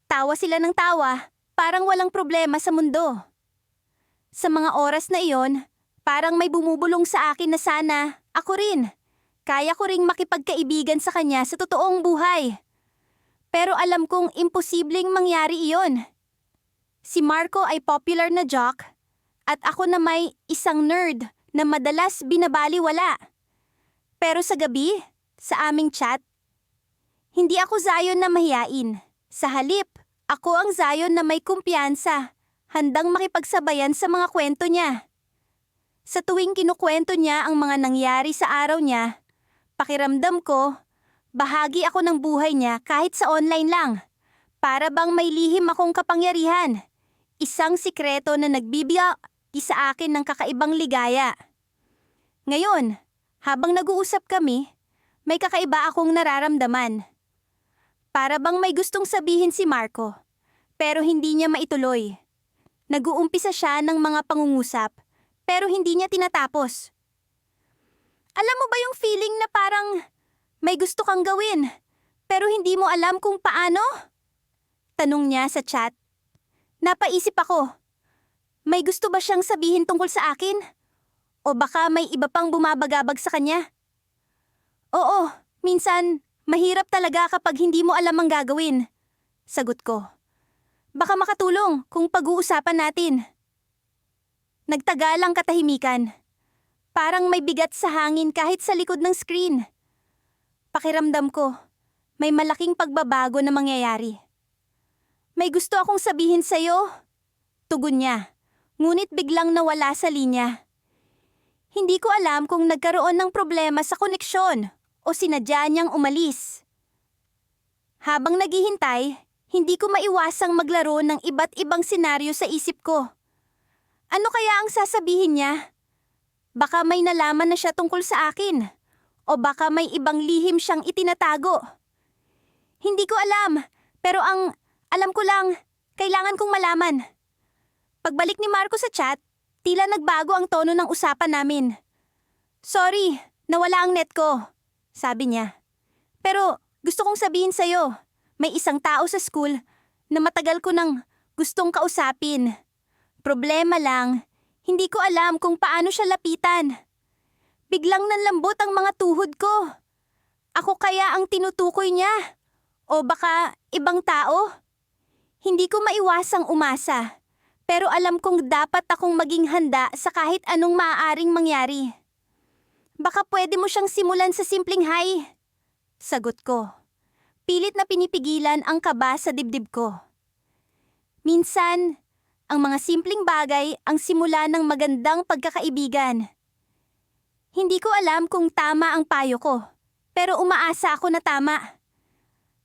Tawa sila ng tawa, parang walang problema sa mundo. Sa mga oras na iyon, parang may bumubulong sa akin na sana, ako rin. Kaya ko ring makipagkaibigan sa kanya sa totoong buhay. Pero alam kong imposibleng mangyari iyon. Si Marco ay popular na jock at ako na may isang nerd na madalas binabaliwala. Pero sa gabi, sa aming chat, hindi ako Zion na mahiyain. Sa halip, ako ang Zion na may kumpiyansa, handang makipagsabayan sa mga kwento niya. Sa tuwing kinukwento niya ang mga nangyari sa araw niya, pakiramdam ko, bahagi ako ng buhay niya kahit sa online lang. Para bang may lihim akong kapangyarihan. Isang sikreto na nagbibigay sa akin ng kakaibang ligaya. Ngayon, habang nag-uusap kami, May kakaiba akong nararamdaman. Para bang may gustong sabihin si Marco, pero hindi niya maituloy. Nag-uumpisa siya ng mga pangungusap, pero hindi niya tinatapos. Alam mo ba yung feeling na parang may gusto kang gawin, pero hindi mo alam kung paano? Tanong niya sa chat. Napaisip ako, may gusto ba siyang sabihin tungkol sa akin? O baka may iba pang bumabagabag sa kanya? Oo, minsan mahirap talaga kapag hindi mo alam ang gagawin. Sagot ko. Baka makatulong kung pag-uusapan natin. Nagtagal ang katahimikan. Parang may bigat sa hangin kahit sa likod ng screen. Pakiramdam ko, may malaking pagbabago na mangyayari. May gusto akong sabihin sa'yo. Tugon niya, ngunit biglang nawala sa linya. Hindi ko alam kung nagkaroon ng problema sa koneksyon o sinadya niyang umalis. Habang naghihintay, hindi ko maiwasang maglaro ng iba't ibang senaryo sa isip ko. Ano kaya ang sasabihin niya? Baka may nalaman na siya tungkol sa akin. O baka may ibang lihim siyang itinatago. Hindi ko alam, pero ang alam ko lang, kailangan kong malaman. Pagbalik ni Marco sa chat, tila nagbago ang tono ng usapan namin. Sorry, nawala ang net ko, sabi niya. Pero gusto kong sabihin sa'yo, may isang tao sa school na matagal ko nang gustong kausapin. Problema lang, hindi ko alam kung paano siya lapitan. Biglang nanlambot ang mga tuhod ko. Ako kaya ang tinutukoy niya? O baka ibang tao? Hindi ko maiwasang umasa, pero alam kong dapat akong maging handa sa kahit anong maaaring mangyari. Baka pwede mo siyang simulan sa simpleng hi. Sagot ko. Pilit na pinipigilan ang kaba sa dibdib ko. Minsan, ang mga simpleng bagay ang simula ng magandang pagkakaibigan. Hindi ko alam kung tama ang payo ko, pero umaasa ako na tama.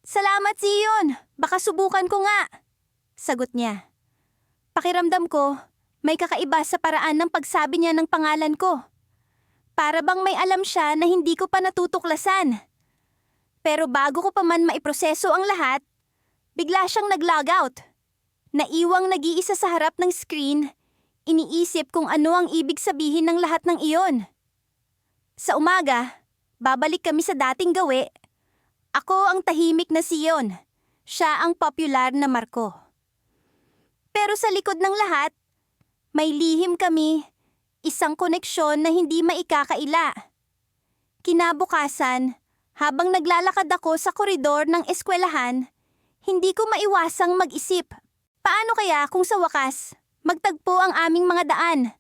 Salamat, Zion. Baka subukan ko nga. Sagot niya. Pakiramdam ko, may kakaiba sa paraan ng pagsabi niya ng pangalan ko. Para bang may alam siya na hindi ko pa natutuklasan. Pero bago ko pa man maiproseso ang lahat, bigla siyang nag-logout. Naiwang nag-iisa sa harap ng screen, iniisip kung ano ang ibig sabihin ng lahat ng iyon. Sa umaga, babalik kami sa dating gawi. Ako ang tahimik na Zion, siya ang popular na Marco. Pero sa likod ng lahat, may lihim kami, isang koneksyon na hindi maikakaila. Kinabukasan, habang naglalakad ako sa koridor ng eskwelahan, hindi ko maiwasang mag-isip. Paano kaya kung sa wakas, magtagpo ang aming mga daan?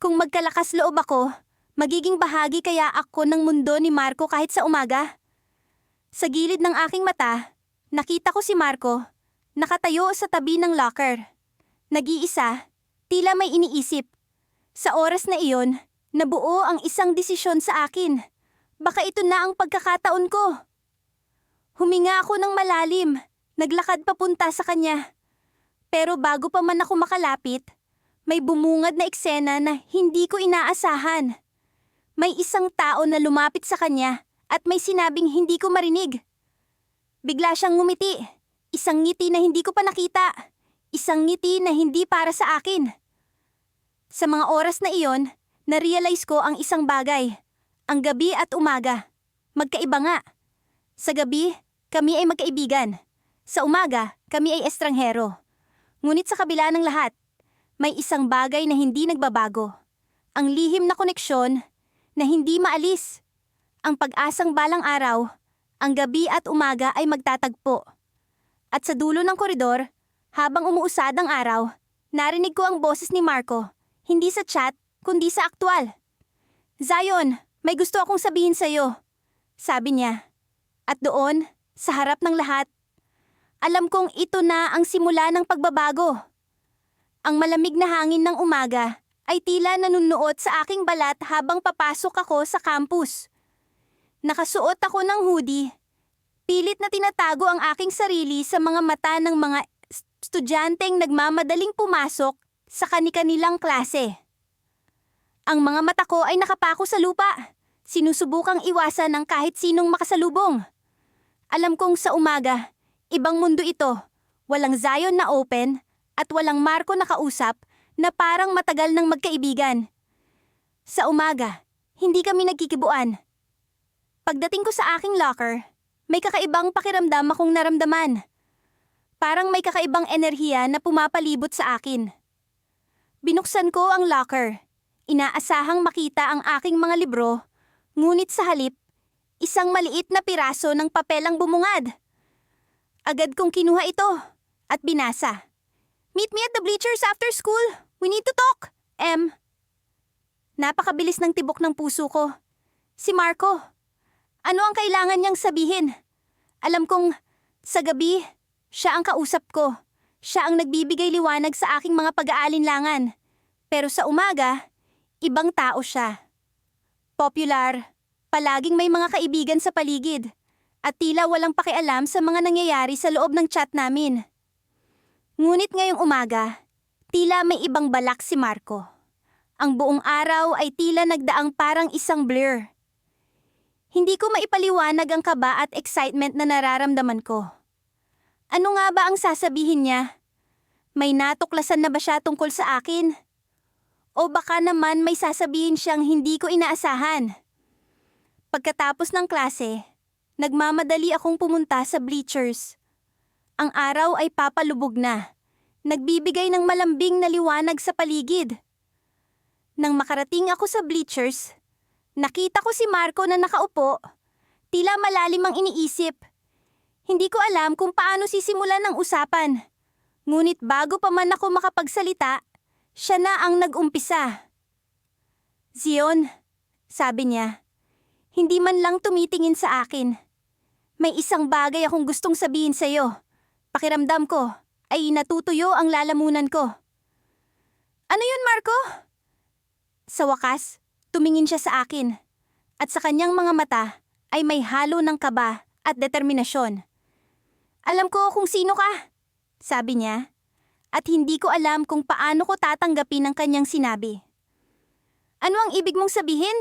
Kung magkalakas loob ako, magiging bahagi kaya ako ng mundo ni Marco kahit sa umaga? Sa gilid ng aking mata, nakita ko si Marco, nakatayo sa tabi ng locker. Nag-iisa, tila may iniisip. Sa oras na iyon, nabuo ang isang desisyon sa akin. Baka ito na ang pagkakataon ko. Huminga ako ng malalim, naglakad papunta sa kanya. Pero bago pa man ako makalapit, may bumungad na eksena na hindi ko inaasahan. May isang tao na lumapit sa kanya at may sinabing hindi ko marinig. Bigla siyang ngumiti, isang ngiti na hindi ko pa nakita, isang ngiti na hindi para sa akin. Sa mga oras na iyon, na-realize ko ang isang bagay. Ang gabi at umaga. Magkaiba nga. Sa gabi, kami ay magkaibigan. Sa umaga, kami ay estranghero. Ngunit sa kabila ng lahat, may isang bagay na hindi nagbabago. Ang lihim na koneksyon na hindi maalis. Ang pag-asang balang araw, ang gabi at umaga ay magtatagpo. At sa dulo ng koridor, habang umuusad ang araw, narinig ko ang boses ni Marco. Hindi sa chat, kundi sa aktwal. Zion, may gusto akong sabihin sa'yo, sabi niya. At doon, sa harap ng lahat, alam kong ito na ang simula ng pagbabago. Ang malamig na hangin ng umaga ay tila nanunuot sa aking balat habang papasok ako sa campus. Nakasuot ako ng hoodie. Pilit na tinatago ang aking sarili sa mga mata ng mga estudyanteng nagmamadaling pumasok sa kani-kanilang klase. Ang mga mata ko ay nakapako sa lupa. Sinusubukang iwasan ng kahit sinong makasalubong. Alam kong sa umaga, ibang mundo ito. Walang Zion na open at walang Marco na kausap na parang matagal ng magkaibigan. Sa umaga, hindi kami nagkikibuan. Pagdating ko sa aking locker, may kakaibang pakiramdam akong naramdaman. Parang may kakaibang enerhiya na pumapalibot sa akin. Binuksan ko ang locker. Inaasahang makita ang aking mga libro, ngunit sa halip, isang maliit na piraso ng papel ang bumungad. Agad kong kinuha ito at binasa. "Meet me at the bleachers after school. We need to talk. M." Napakabilis ng tibok ng puso ko. Si Marco. Ano ang kailangan niyang sabihin? Alam kong sa gabi, siya ang kausap ko. Siya ang nagbibigay liwanag sa aking mga pag-aalinlangan. Pero sa umaga, ibang tao siya. Popular, palaging may mga kaibigan sa paligid, at tila walang pakialam sa mga nangyayari sa loob ng chat namin. Ngunit ngayong umaga, tila may ibang balak si Marco. Ang buong araw ay tila nagdaang parang isang blur. Hindi ko maipaliwanag ang kaba at excitement na nararamdaman ko. Ano nga ba ang sasabihin niya? May natuklasan na ba siya tungkol sa akin? O baka naman may sasabihin siyang hindi ko inaasahan? Pagkatapos ng klase, nagmamadali akong pumunta sa bleachers. Ang araw ay papalubog na, nagbibigay ng malambing na liwanag sa paligid. Nang makarating ako sa bleachers, nakita ko si Marco na nakaupo, tila malalim ang iniisip. Hindi ko alam kung paano sisimulan ng usapan. Ngunit bago pa man ako makapagsalita, siya na ang nag-umpisa. "Zion," sabi niya, hindi man lang tumitingin sa akin. "May isang bagay akong gustong sabihin sa'yo. Pakiramdam ko ay natutuyo ang lalamunan ko." "Ano yun, Marco?" Sa wakas, tumingin siya sa akin, at sa kanyang mga mata ay may halo ng kaba at determinasyon. "Alam ko kung sino ka," sabi niya, at hindi ko alam kung paano ko tatanggapin ang kanyang sinabi. "Ano ang ibig mong sabihin?"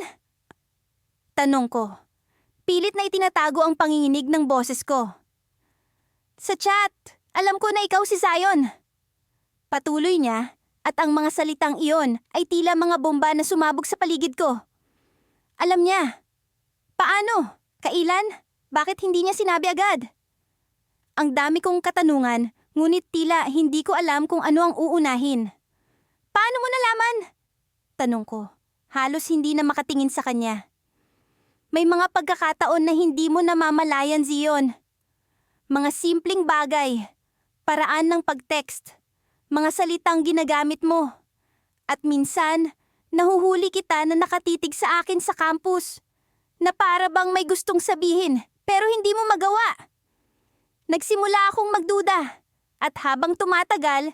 Tanong ko. Pilit na itinatago ang panginginig ng boses ko. "Sa chat, alam ko na ikaw si Zion." Patuloy niya, at ang mga salitang iyon ay tila mga bomba na sumabog sa paligid ko. Alam niya. Paano? Kailan? Bakit hindi niya sinabi agad? Ang dami kong katanungan, ngunit tila hindi ko alam kung ano ang uunahin. "Paano mo nalaman?" Tanong ko. Halos hindi na makatingin sa kanya. May mga pagkakataon na hindi mo namamalayan, Zion. Mga simpleng bagay, paraan ng pag-text, mga salitang ginagamit mo. At minsan, nahuhuli kita na nakatitig sa akin sa campus, na para bang may gustong sabihin pero hindi mo magawa. Nagsimula akong magduda, at habang tumatagal,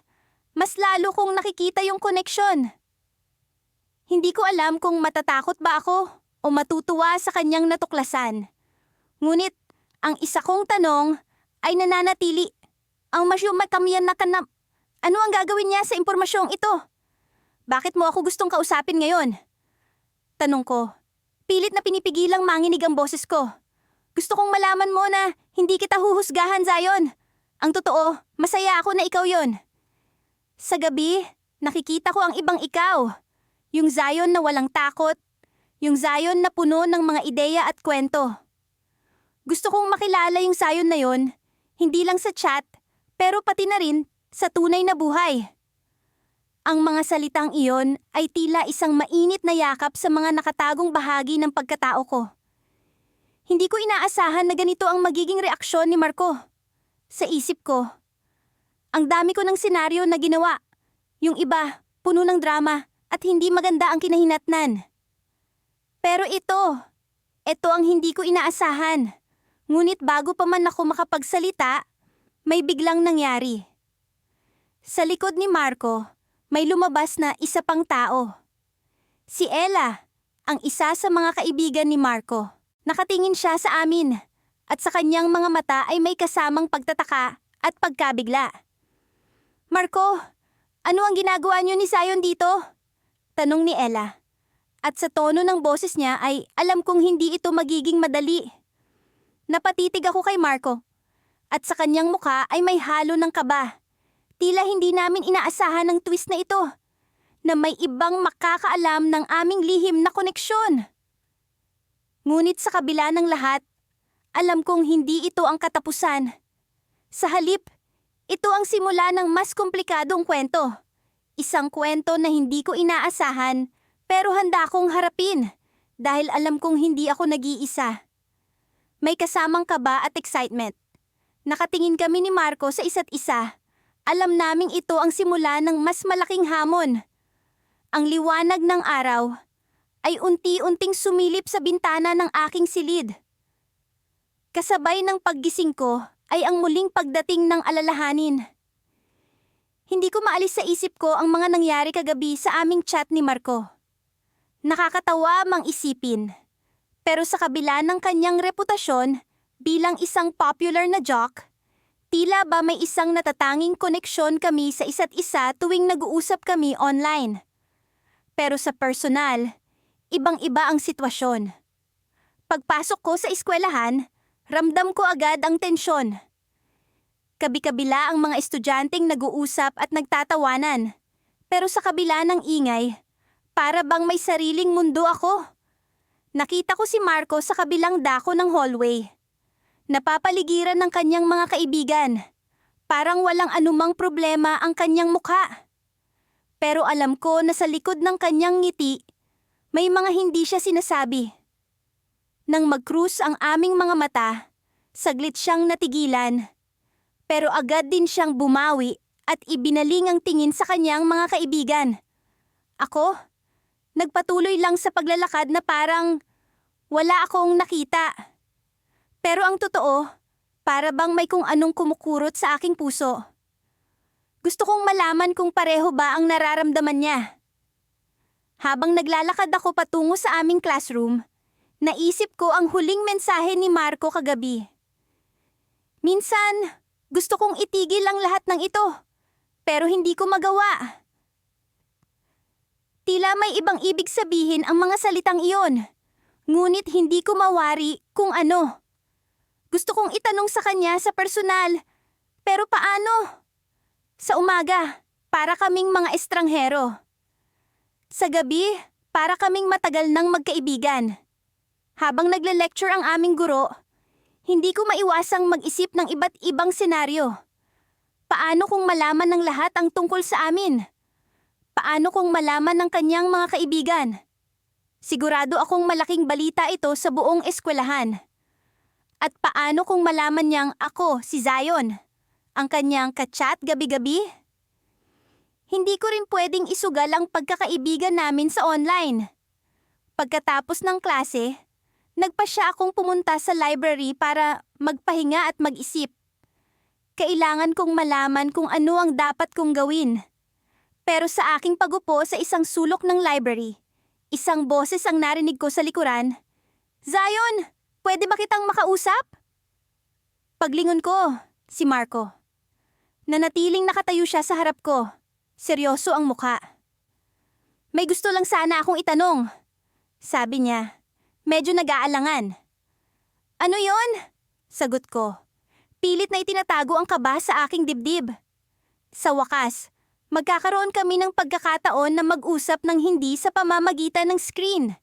mas lalo kong nakikita yung koneksyon. Hindi ko alam kung matatakot ba ako o matutuwa sa kanyang natuklasan. Ngunit, ang isa kong tanong ay nananatili. Ang masyumakamiyan na kanam. Ano ang gagawin niya sa impormasyong ito? Bakit mo ako gustong kausapin ngayon? Tanong ko. Pilit na pinipigilang manginig ang boses ko. Gusto kong malaman mo na hindi kita huhusgahan, Zion. Ang totoo, masaya ako na ikaw yon. Sa gabi, nakikita ko ang ibang ikaw. Yung Zion na walang takot. Yung Zion na puno ng mga ideya at kwento. Gusto kong makilala yung Zion na yon, hindi lang sa chat, pero pati na rin sa tunay na buhay. Ang mga salitang iyon ay tila isang mainit na yakap sa mga nakatagong bahagi ng pagkatao ko. Hindi ko inaasahan na ganito ang magiging reaksyon ni Marco. Sa isip ko, ang dami ko ng senaryo na ginawa. Yung iba, puno ng drama at hindi maganda ang kinahinatnan. Pero ito ang hindi ko inaasahan. Ngunit bago pa man ako makapagsalita, may biglang nangyari. Sa likod ni Marco, may lumabas na isa pang tao. Si Ella, ang isa sa mga kaibigan ni Marco. Nakatingin siya sa amin, at sa kanyang mga mata ay may kasamang pagtataka at pagkabigla. "Marco, ano ang ginagawa niyo ni Zion dito?" Tanong ni Ella. At sa tono ng boses niya ay alam kong hindi ito magiging madali. Napatitig ako kay Marco. At sa kanyang mukha ay may halo ng kaba. Tila hindi namin inaasahan ang twist na ito. Na may ibang makakaalam ng aming lihim na koneksyon. Ngunit sa kabila ng lahat, alam kong hindi ito ang katapusan. Sa halip, ito ang simula ng mas komplikadong kwento. Isang kwento na hindi ko inaasahan pero handa kong harapin dahil alam kong hindi ako nag-iisa. May kasamang kaba at excitement. Nakatingin kami ni Marco sa isa't isa. Alam naming ito ang simula ng mas malaking hamon. Ang liwanag ng araw ay unti-unting sumilip sa bintana ng aking silid. Kasabay ng paggising ko ay ang muling pagdating ng alalahanin. Hindi ko maalis sa isip ko ang mga nangyari kagabi sa aming chat ni Marco. Nakakatawa mang isipin. Pero sa kabila ng kanyang reputasyon bilang isang popular na jock, tila ba may isang natatanging koneksyon kami sa isa't isa tuwing nag-uusap kami online. Pero sa personal, ibang-iba ang sitwasyon. Pagpasok ko sa eskwelahan, ramdam ko agad ang tensyon. Kabi-kabila ang mga estudyanteng nag-uusap at nagtatawanan. Pero sa kabila ng ingay, para bang may sariling mundo ako. Nakita ko si Marco sa kabilang dako ng hallway. Napapaligiran ng kanyang mga kaibigan. Parang walang anumang problema ang kanyang mukha. Pero alam ko na sa likod ng kanyang ngiti, may mga hindi siya sinasabi. Nang mag-cruise ang aming mga mata, saglit siyang natigilan. Pero agad din siyang bumawi at ibinaling ang tingin sa kanyang mga kaibigan. Ako? Nagpatuloy lang sa paglalakad na parang wala akong nakita. Pero ang totoo, para bang may kung anong kumukurot sa aking puso. Gusto kong malaman kung pareho ba ang nararamdaman niya. Habang naglalakad ako patungo sa aming classroom, naisip ko ang huling mensahe ni Marco kagabi. Minsan, gusto kong itigil ang lahat ng ito, pero hindi ko magawa. Tila may ibang ibig sabihin ang mga salitang iyon, ngunit hindi ko mawari kung ano. Gusto kong itanong sa kanya sa personal, pero paano? Sa umaga, para kaming mga estranghero. Sa gabi, para kaming matagal nang magkaibigan. Habang nagle-lecture ang aming guro, hindi ko maiwasang mag-isip ng iba't ibang senaryo. Paano kung malaman ng lahat ang tungkol sa amin? Paano kung malaman ng kanyang mga kaibigan? Sigurado akong malaking balita ito sa buong eskwelahan. At paano kung malaman niyang ako, si Zion, ang kanyang ka-chat gabi-gabi? Hindi ko rin pwedeng isugal ang pagkakaibigan namin sa online. Pagkatapos ng klase, nagpasya akong pumunta sa library para magpahinga at mag-isip. Kailangan kong malaman kung ano ang dapat kong gawin. Pero sa aking pagupo sa isang sulok ng library, isang boses ang narinig ko sa likuran. Zion, pwede ba kitang makausap? Paglingon ko, si Marco. Nanatiling nakatayo siya sa harap ko. Seryoso ang mukha. May gusto lang sana akong itanong. Sabi niya, medyo nag-aalangan. Ano yon? Sagot ko. Pilit na itinatago ang kaba sa aking dibdib. Sa wakas, magkakaroon kami ng pagkakataon na mag-usap ng hindi sa pamamagitan ng screen.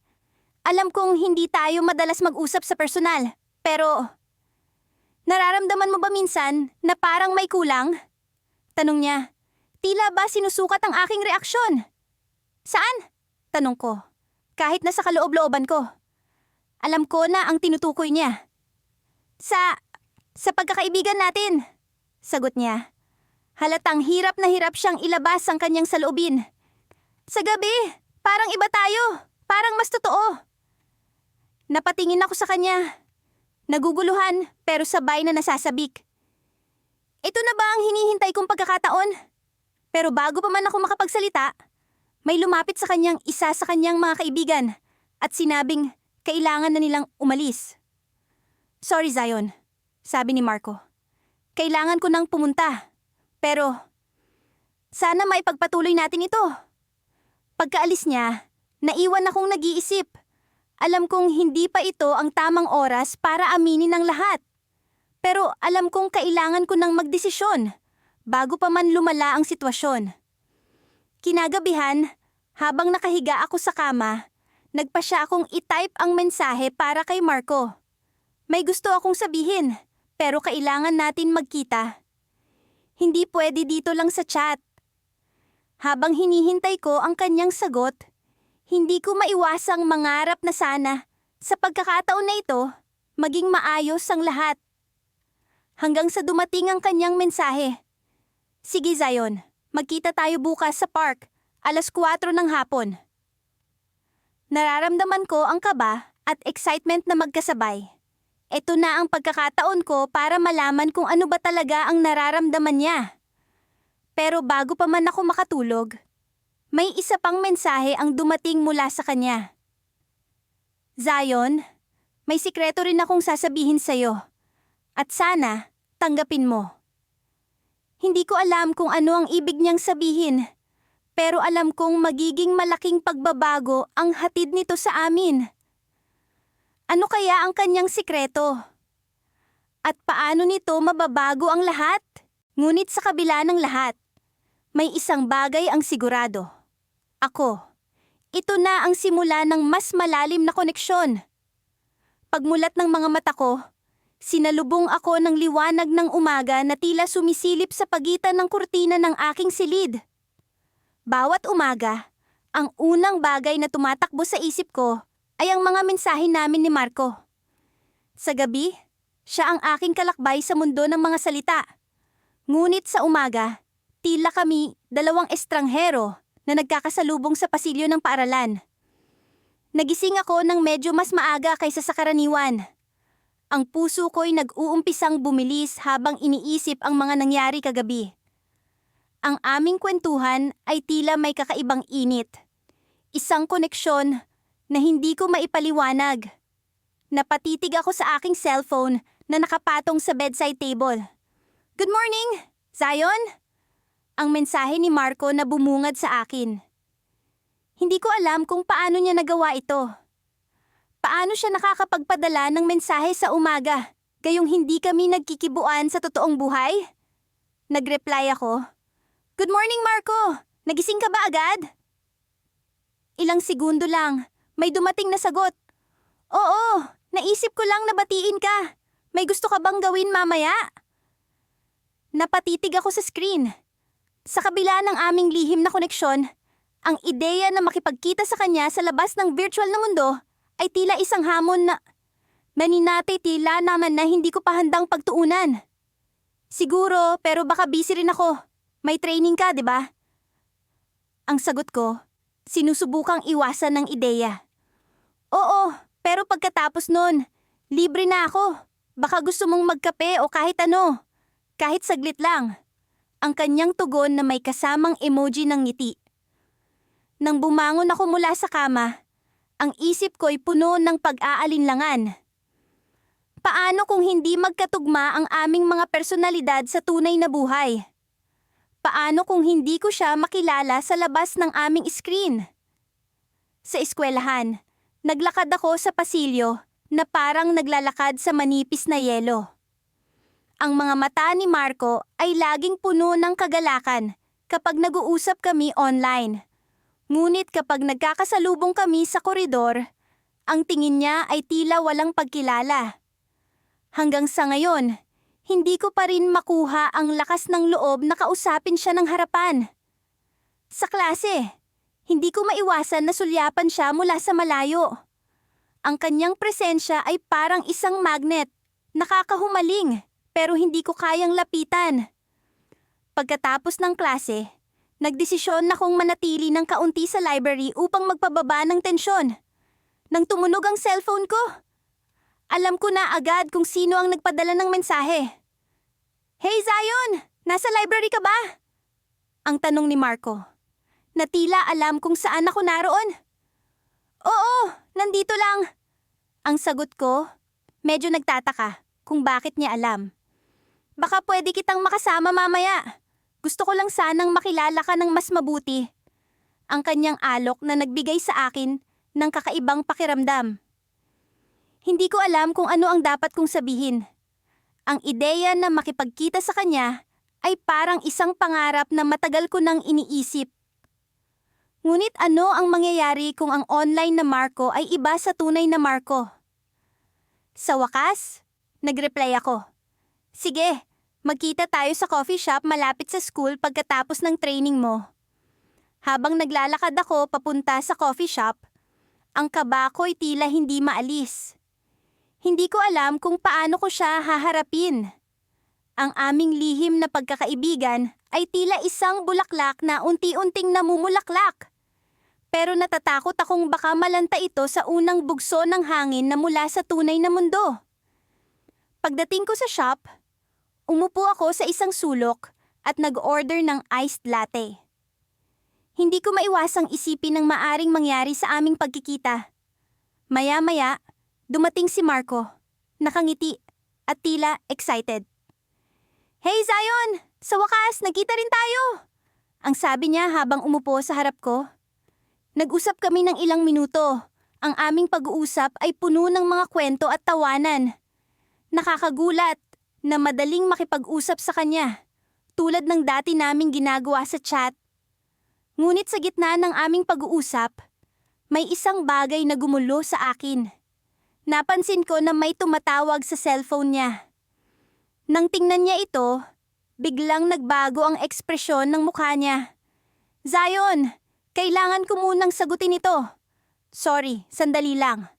Alam kong hindi tayo madalas mag-usap sa personal, pero nararamdaman mo ba minsan na parang may kulang? Tanong niya, tila ba sinusukat ang aking reaksyon? Saan? Tanong ko, kahit nasa kaloob-looban ko. Alam ko na ang tinutukoy niya. Sa pagkakaibigan natin, sagot niya. Halatang hirap na hirap siyang ilabas ang kanyang saloobin. Sa gabi, parang iba tayo. Parang mas totoo. Napatingin ako sa kanya. Naguguluhan pero sabay na nasasabik. Ito na ba ang hinihintay kong pagkakataon? Pero bago pa man ako makapagsalita, may lumapit sa kanyang isa sa kanyang mga kaibigan at sinabing kailangan na nilang umalis. Sorry Zion, sabi ni Marco. Kailangan ko nang pumunta. Pero sana maipagpatuloy natin ito. Pagkaalis niya, Naiwan akong nag-iisip. Alam kong hindi pa ito ang tamang oras para aminin ang lahat. Pero alam kong kailangan ko ng magdesisyon bago pa man lumala ang sitwasyon. Kinagabihan, habang nakahiga ako sa kama, nagpasya akong i-type ang mensahe para kay Marco. May gusto akong sabihin, pero kailangan natin magkita. Hindi pwede dito lang sa chat. Habang hinihintay ko ang kanyang sagot, hindi ko maiwasang mangarap na sana, sa pagkakataon na ito, maging maayos ang lahat. Hanggang sa dumating ang kanyang mensahe. Sige Zion, magkita tayo bukas sa park, 4:00 ng hapon. Nararamdaman ko ang kaba at excitement na magkasabay. Ito na ang pagkakataon ko para malaman kung ano ba talaga ang nararamdaman niya. Pero bago pa man ako makatulog, may isa pang mensahe ang dumating mula sa kanya. Zion, may sikreto rin akong sasabihin sa'yo. At sana, tanggapin mo. Hindi ko alam kung ano ang ibig niyang sabihin, pero alam kong magiging malaking pagbabago ang hatid nito sa amin. Ano kaya ang kanyang sikreto? At paano nito mababago ang lahat? Ngunit sa kabila ng lahat, may isang bagay ang sigurado. Ako. Ito na ang simula ng mas malalim na koneksyon. Pagmulat ng mga mata ko, sinalubong ako ng liwanag ng umaga na tila sumisilip sa pagitan ng kurtina ng aking silid. Bawat umaga, ang unang bagay na tumatakbo sa isip ko ay ang mga mensahe namin ni Marco. Sa gabi, siya ang aking kalakbay sa mundo ng mga salita. Ngunit sa umaga, tila kami dalawang estranghero na nagkakasalubong sa pasilyo ng paaralan. Nagising ako ng medyo mas maaga kaysa sa karaniwan. Ang puso ko'y nag-uumpisang bumilis habang iniisip ang mga nangyari kagabi. Ang aming kwentuhan ay tila may kakaibang init. Isang koneksyon na hindi ko maipaliwanag. Napatitig ako sa aking cellphone na nakapatong sa bedside table. Good morning, Zion! Ang mensahe ni Marco na bumungad sa akin. Hindi ko alam kung paano niya nagawa ito. Paano siya nakakapagpadala ng mensahe sa umaga, gayong hindi kami nagkikibuan sa totoong buhay? Nagreply ako. Good morning, Marco! Nagising ka ba agad? Ilang segundo lang, may dumating na sagot. Oo, naisip ko lang na batiin ka. May gusto ka bang gawin mamaya? Napatitig ako sa screen. Sa kabila ng aming lihim na koneksyon, ang ideya na makipagkita sa kanya sa labas ng virtual na mundo ay tila isang hamon na naninati tila naman na hindi ko pa handang pagtuunan. Siguro, pero baka busy rin ako. May training ka, di ba? Ang sagot ko, sinusubukang iwasan ng ideya. Oo, pero pagkatapos nun, libre na ako. Baka gusto mong magkape o kahit ano. Kahit saglit lang. Ang kanyang tugon na may kasamang emoji ng ngiti. Nang bumangon ako mula sa kama, ang isip ko'y puno ng pag-aalinlangan. Paano kung hindi magkatugma ang aming mga personalidad sa tunay na buhay? Paano kung hindi ko siya makilala sa labas ng aming screen? Sa eskwelahan, naglakad ako sa pasilyo na parang naglalakad sa manipis na yelo. Ang mga mata ni Marco ay laging puno ng kagalakan kapag nag-uusap kami online. Ngunit kapag nagkakasalubong kami sa koridor, ang tingin niya ay tila walang pagkilala. Hanggang sa ngayon, hindi ko pa rin makuha ang lakas ng loob na kausapin siya ng harapan. Sa klase, hindi ko maiwasan na sulyapan siya mula sa malayo. Ang kanyang presensya ay parang isang magnet, nakakahumaling. Pero hindi ko kayang lapitan. Pagkatapos ng klase, nagdesisyon na kong manatili ng kaunti sa library upang magpababa ng tensyon. Nang tumunog ang cellphone ko, alam ko na agad kung sino ang nagpadala ng mensahe. Hey Zion! Nasa library ka ba? Ang tanong ni Marco. Na tila alam kung saan ako naroon. Oo, nandito lang. Ang sagot ko, medyo nagtataka kung bakit niya alam. Baka pwede kitang makasama mamaya. Gusto ko lang sanang makilala ka ng mas mabuti. ang kanyang alok na nagbigay sa akin ng kakaibang pakiramdam. Hindi ko alam kung ano ang dapat kong sabihin. Ang ideya na makipagkita sa kanya ay parang isang pangarap na matagal ko nang iniisip. Ngunit ano ang mangyayari kung ang online na Marco ay iba sa tunay na Marco? Sa wakas, nag-reply ako. Sige, magkita tayo sa coffee shop malapit sa school pagkatapos ng training mo. Habang naglalakad ako papunta sa coffee shop, ang kaba ko'y tila hindi maalis. Hindi ko alam kung paano ko siya haharapin. Ang aming lihim na pagkakaibigan ay tila isang bulaklak na unti-unting namumulaklak. Pero natatakot akong baka malanta ito sa unang bugso ng hangin na mula sa tunay na mundo. Pagdating ko sa shop, umupo ako sa isang sulok at nag-order ng iced latte. Hindi ko maiwasang isipin ang maaring mangyari sa aming pagkikita. Maya-maya, dumating si Marco, nakangiti at tila excited. Hey Zion! Sa wakas, nagkita rin tayo! Ang sabi niya habang umupo sa harap ko. Nag-usap kami ng ilang minuto. Ang aming pag-uusap ay puno ng mga kwento at tawanan. Nakakagulat na madaling makipag-usap sa kanya, tulad ng dati naming ginagawa sa chat. Ngunit sa gitna ng aming pag-uusap, may isang bagay na gumulo sa akin. Napansin ko na may tumatawag sa cellphone niya. Nang tingnan niya ito, biglang nagbago ang ekspresyon ng mukha niya. Zion, kailangan ko munang sagutin ito. Sorry, sandali lang.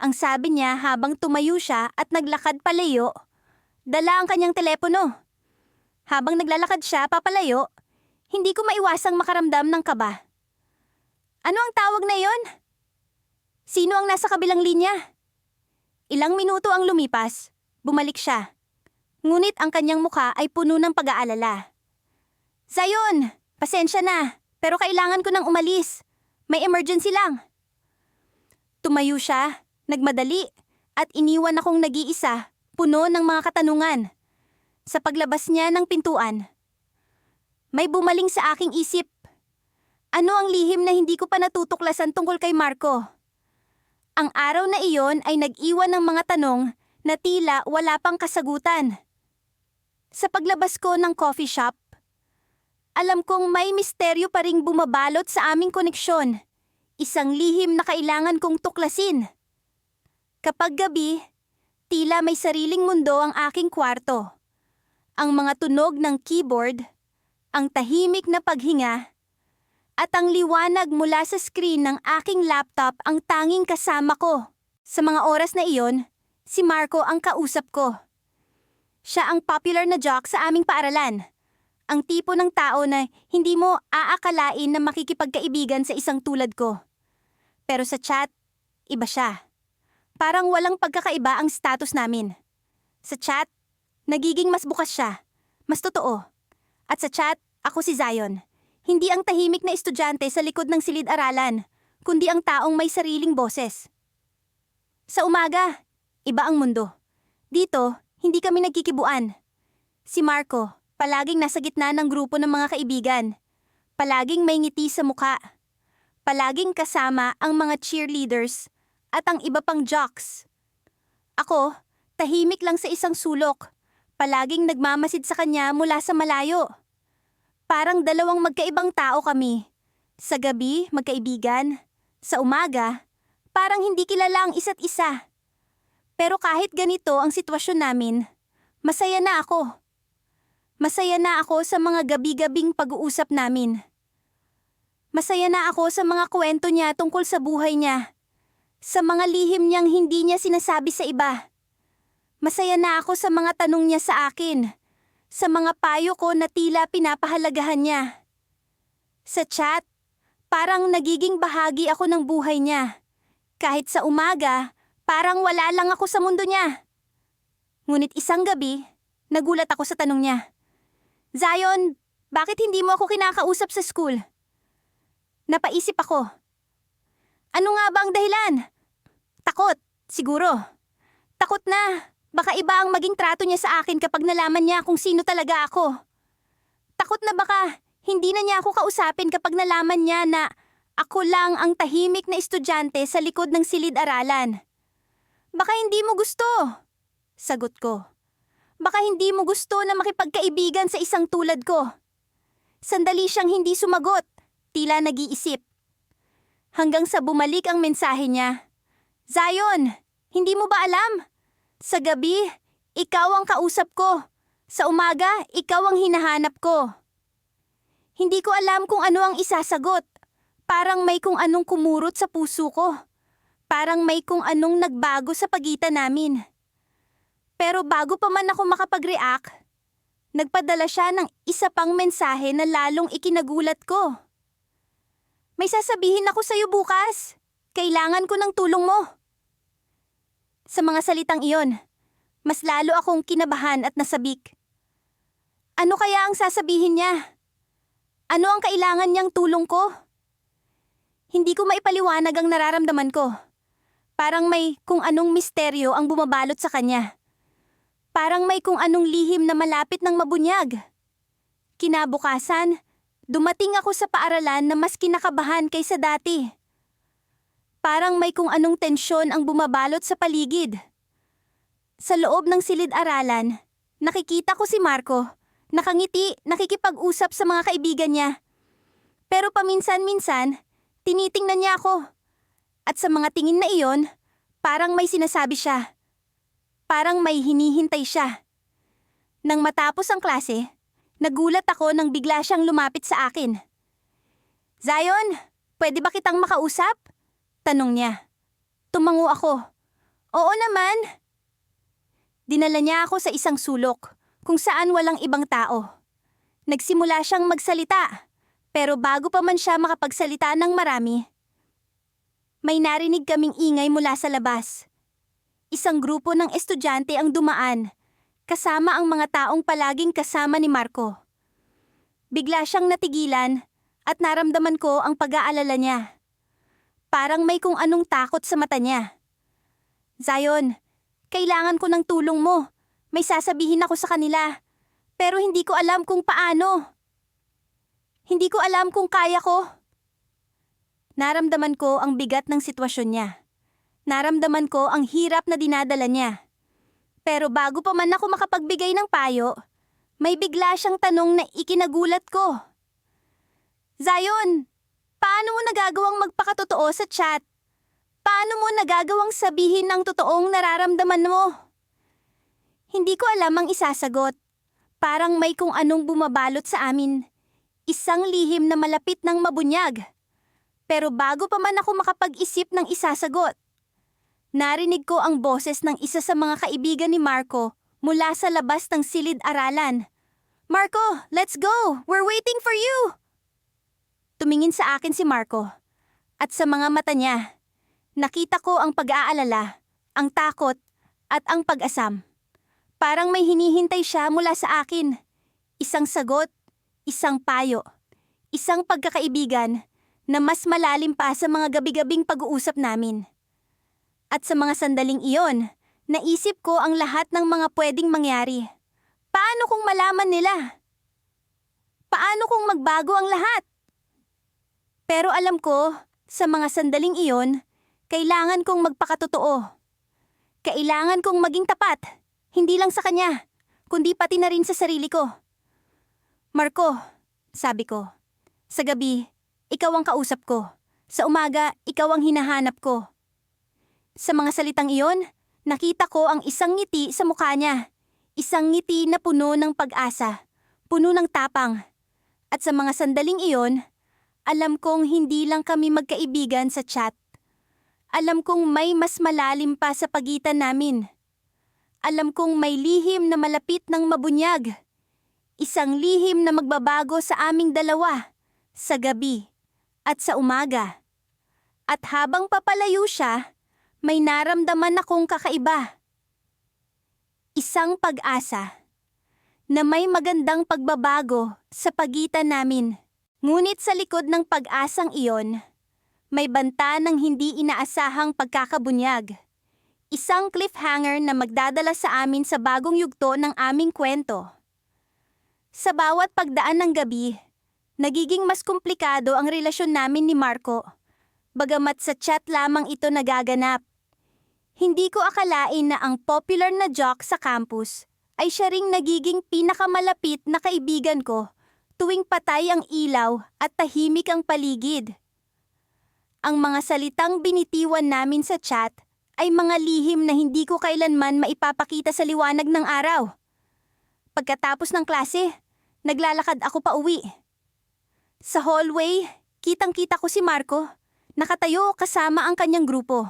Ang sabi niya habang tumayo siya at naglakad palayo, dala ang kanyang telepono. Habang naglalakad siya papalayo, hindi ko maiwasang makaramdam ng kaba. Ano ang tawag na yon? Sino ang nasa kabilang linya? Ilang minuto ang lumipas, bumalik siya. Ngunit ang kanyang mukha ay puno ng pag-aalala. Zion, pasensya na, pero kailangan ko nang umalis. May emergency lang. Tumayo siya, nagmadali, at iniwan akong nag-iisa, puno ng mga katanungan. Sa paglabas niya ng pintuan, may bumaling sa aking isip. Ano ang lihim na hindi ko pa natutuklasan tungkol kay Marco? Ang araw na iyon ay nag-iwan ng mga tanong na tila wala pang kasagutan. Sa paglabas ko ng coffee shop, alam kong may misteryo pa ring bumabalot sa aming koneksyon. Isang lihim na kailangan kong tuklasin. Kapag gabi, tila may sariling mundo ang aking kwarto. Ang mga tunog ng keyboard, ang tahimik na paghinga, at ang liwanag mula sa screen ng aking laptop ang tanging kasama ko. Sa mga oras na iyon, si Marco ang kausap ko. Siya ang popular na jock sa aming paaralan. Ang tipo ng tao na hindi mo aakalain na makikipagkaibigan sa isang tulad ko. Pero sa chat, iba siya. Parang walang pagkakaiba ang status namin. Sa chat, nagiging mas bukas siya, mas totoo. At sa chat, ako si Zion. Hindi ang tahimik na estudyante sa likod ng silid-aralan, kundi ang taong may sariling boses. Sa umaga, iba ang mundo. Dito, hindi kami nagkikibuan. Si Marco, palaging nasa gitna ng grupo ng mga kaibigan. Palaging may ngiti sa mukha. Palaging kasama ang mga cheerleaders at ang iba pang jocks. Ako, tahimik lang sa isang sulok. Palaging nagmamasid sa kanya mula sa malayo. Parang dalawang magkaibang tao kami. Sa gabi, magkaibigan. Sa umaga, parang hindi kilala ang isa't isa. Pero kahit ganito ang sitwasyon namin, masaya na ako. Masaya na ako sa mga gabi-gabing pag-uusap namin. Masaya na ako sa mga kwento niya tungkol sa buhay niya. Sa mga lihim niyang hindi niya sinasabi sa iba. Masaya na ako sa mga tanong niya sa akin. Sa mga payo ko na tila pinapahalagahan niya. Sa chat, parang nagiging bahagi ako ng buhay niya. Kahit sa umaga, parang wala lang ako sa mundo niya. Ngunit isang gabi, nagulat ako sa tanong niya. Zion, bakit hindi mo ako kinakausap sa school? Napaisip ako. Ano nga ba ang dahilan? Takot, siguro. Takot na. Baka iba ang maging trato niya sa akin kapag nalaman niya kung sino talaga ako. Takot na baka Hindi na niya ako kausapin kapag nalaman niya na ako lang ang tahimik na estudyante sa likod ng silid-aralan. Baka hindi mo gusto, sagot ko. Baka hindi mo gusto na makipagkaibigan sa isang tulad ko. Sandali siyang hindi sumagot, tila nag-iisip. Hanggang sa bumalik ang mensahe niya. Zion, hindi mo ba alam? Sa gabi, ikaw ang kausap ko. Sa umaga, ikaw ang hinahanap ko. Hindi ko alam kung ano ang isasagot. Parang may kung anong kumurot sa puso ko. Parang may kung anong nagbago sa pagitan namin. Pero bago pa man ako makapag-react, nagpadala siya ng isa pang mensahe na lalong ikinagulat ko. May sasabihin ako sa'yo bukas. Kailangan ko ng tulong mo. Sa mga salitang iyon, mas lalo akong kinabahan at nasabik. Ano kaya ang sasabihin niya? Ano ang kailangan niyang tulong ko? Hindi ko maipaliwanag ang nararamdaman ko. Parang may kung anong misteryo ang bumabalot sa kanya. Parang may kung anong lihim na malapit ng mabunyag. Kinabukasan, dumating ako sa paaralan na mas kinakabahan kaysa dati. Parang may kung anong tensyon ang bumabalot sa paligid. Sa loob ng silid-aralan, nakikita ko si Marco, nakangiti, nakikipag-usap sa mga kaibigan niya. Pero paminsan-minsan, tinitingnan niya ako. At sa mga tingin na iyon, parang may sinasabi siya. Parang may hinihintay siya. Nang matapos ang klase, nagulat ako nang bigla siyang lumapit sa akin. Zion, pwede ba kitang makausap? Tanong niya. Tumango ako. Oo naman. Dinala niya ako sa isang sulok, kung saan walang ibang tao. Nagsimula siyang magsalita, pero bago pa man siya makapagsalita ng marami, may narinig kaming ingay mula sa labas. Isang grupo ng estudyante ang dumaan, kasama ang mga taong palaging kasama ni Marco. Bigla siyang natigilan at naramdaman ko ang pag-aalala niya. Parang may kung anong takot sa mata niya. Zion, kailangan ko ng tulong mo. May sasabihin ako sa kanila, pero hindi ko alam kung paano. Hindi ko alam kung kaya ko. Naramdaman ko ang bigat ng sitwasyon niya. Naramdaman ko ang hirap na dinadala niya. Pero bago pa man ako makapagbigay ng payo, may bigla siyang tanong na ikinagulat ko. Zion, paano mo nagagawang magpakatotoo sa chat? Paano mo nagagawang sabihin ang totoong nararamdaman mo? Hindi ko alam ang isasagot. Parang may kung anong bumabalot sa amin. Isang lihim na malapit ng mabunyag. Pero bago pa man ako makapag-isip ng isasagot, narinig ko ang boses ng isa sa mga kaibigan ni Marco mula sa labas ng silid-aralan. Marco, let's go! We're waiting for you! Tumingin sa akin si Marco. At sa mga mata niya, nakita ko ang pag-aalala, ang takot, at ang pag-asam. Parang may hinihintay siya mula sa akin. Isang sagot, isang payo, isang pagkakaibigan na mas malalim pa sa mga gabi-gabing pag-uusap namin. At sa mga sandaling iyon, naisip ko ang lahat ng mga pwedeng mangyari. Paano kung malaman nila? Paano kung magbago ang lahat? Pero alam ko, sa mga sandaling iyon, kailangan kong magpakatotoo. Kailangan kong maging tapat, hindi lang sa kanya, kundi pati na rin sa sarili ko. Marco, sabi ko, sa gabi, ikaw ang kausap ko. Sa umaga, ikaw ang hinahanap ko. Sa mga salitang iyon, nakita ko ang isang ngiti sa mukha niya. Isang ngiti na puno ng pag-asa, puno ng tapang. At sa mga sandaling iyon, alam kong hindi lang kami magkaibigan sa chat. Alam kong may mas malalim pa sa pagitan namin. Alam kong may lihim na malapit ng mabunyag. Isang lihim na magbabago sa aming dalawa, sa gabi at sa umaga. At habang papalayo siya, may naramdaman akong kakaiba. Isang pag-asa na may magandang pagbabago sa pagitan namin. Ngunit sa likod ng pag-asang iyon, may banta ng hindi inaasahang pagkakabunyag. Isang cliffhanger na magdadala sa amin sa bagong yugto ng aming kwento. Sa bawat pagdaan ng gabi, Nagiging mas komplikado ang relasyon namin ni Marco. Bagamat sa chat lamang ito nagaganap. Hindi ko akalain na ang popular na jock sa campus ay siya ring nagiging pinakamalapit na kaibigan ko tuwing patay ang ilaw at tahimik ang paligid. Ang mga salitang binitiwan namin sa chat ay mga lihim na hindi ko kailanman maipapakita sa liwanag ng araw. Pagkatapos ng klase, naglalakad ako pa uwi. Sa hallway, kitang-kita ko si Marco, nakatayo kasama ang kanyang grupo.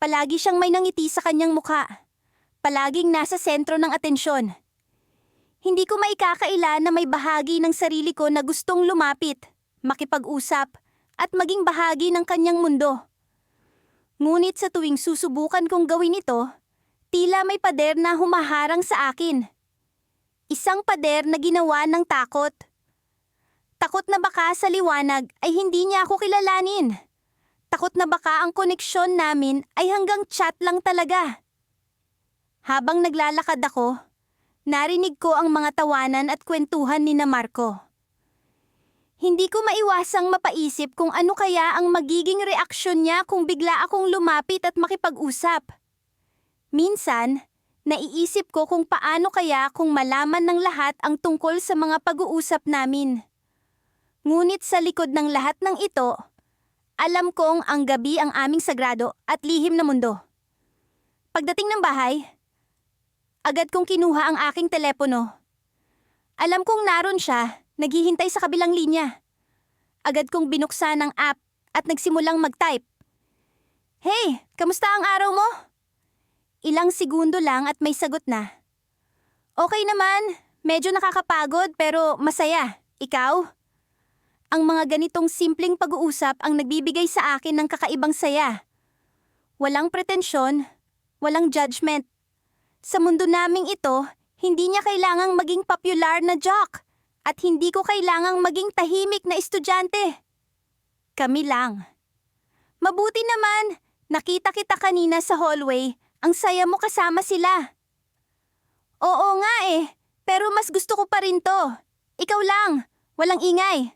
Palagi siyang may nangiti sa kanyang mukha. Palaging nasa sentro ng atensyon. Hindi ko maikakaila na may bahagi ng sarili ko na gustong lumapit, makipag-usap, at maging bahagi ng kanyang mundo. Ngunit sa tuwing susubukan kong gawin ito, tila may pader na humaharang sa akin. Isang pader na ginawa ng takot. Takot na baka sa liwanag ay hindi niya ako kilalanin. Takot na baka ang koneksyon namin ay hanggang chat lang talaga. Habang naglalakad ako, narinig ko ang mga tawanan at kwentuhan ni Marco. Hindi ko maiwasang mapaisip kung ano kaya ang magiging reaksyon niya kung bigla akong lumapit at makipag-usap. Minsan, naiisip ko kung paano kaya kung malaman ng lahat ang tungkol sa mga pag-uusap namin. Ngunit sa likod ng lahat ng ito, alam kong ang gabi ang aming sagrado at lihim na mundo. Pagdating ng bahay, agad kong kinuha ang aking telepono. Alam kong naroon siya, naghihintay sa kabilang linya. Agad kong binuksan ang app at nagsimulang mag-type. Hey, kamusta ang araw mo? Ilang segundo lang at may sagot na. Okay naman, medyo nakakapagod pero masaya. Ikaw? Ang mga ganitong simpleng pag-uusap ang nagbibigay sa akin ng kakaibang saya. Walang pretensyon, walang judgment. Sa mundo naming ito, hindi niya kailangang maging popular na jock at hindi ko kailangang maging tahimik na estudyante. Kami lang. Mabuti naman, nakita kita kanina sa hallway, ang saya mo kasama sila. Oo nga pero mas gusto ko pa rin to. Ikaw lang, walang ingay.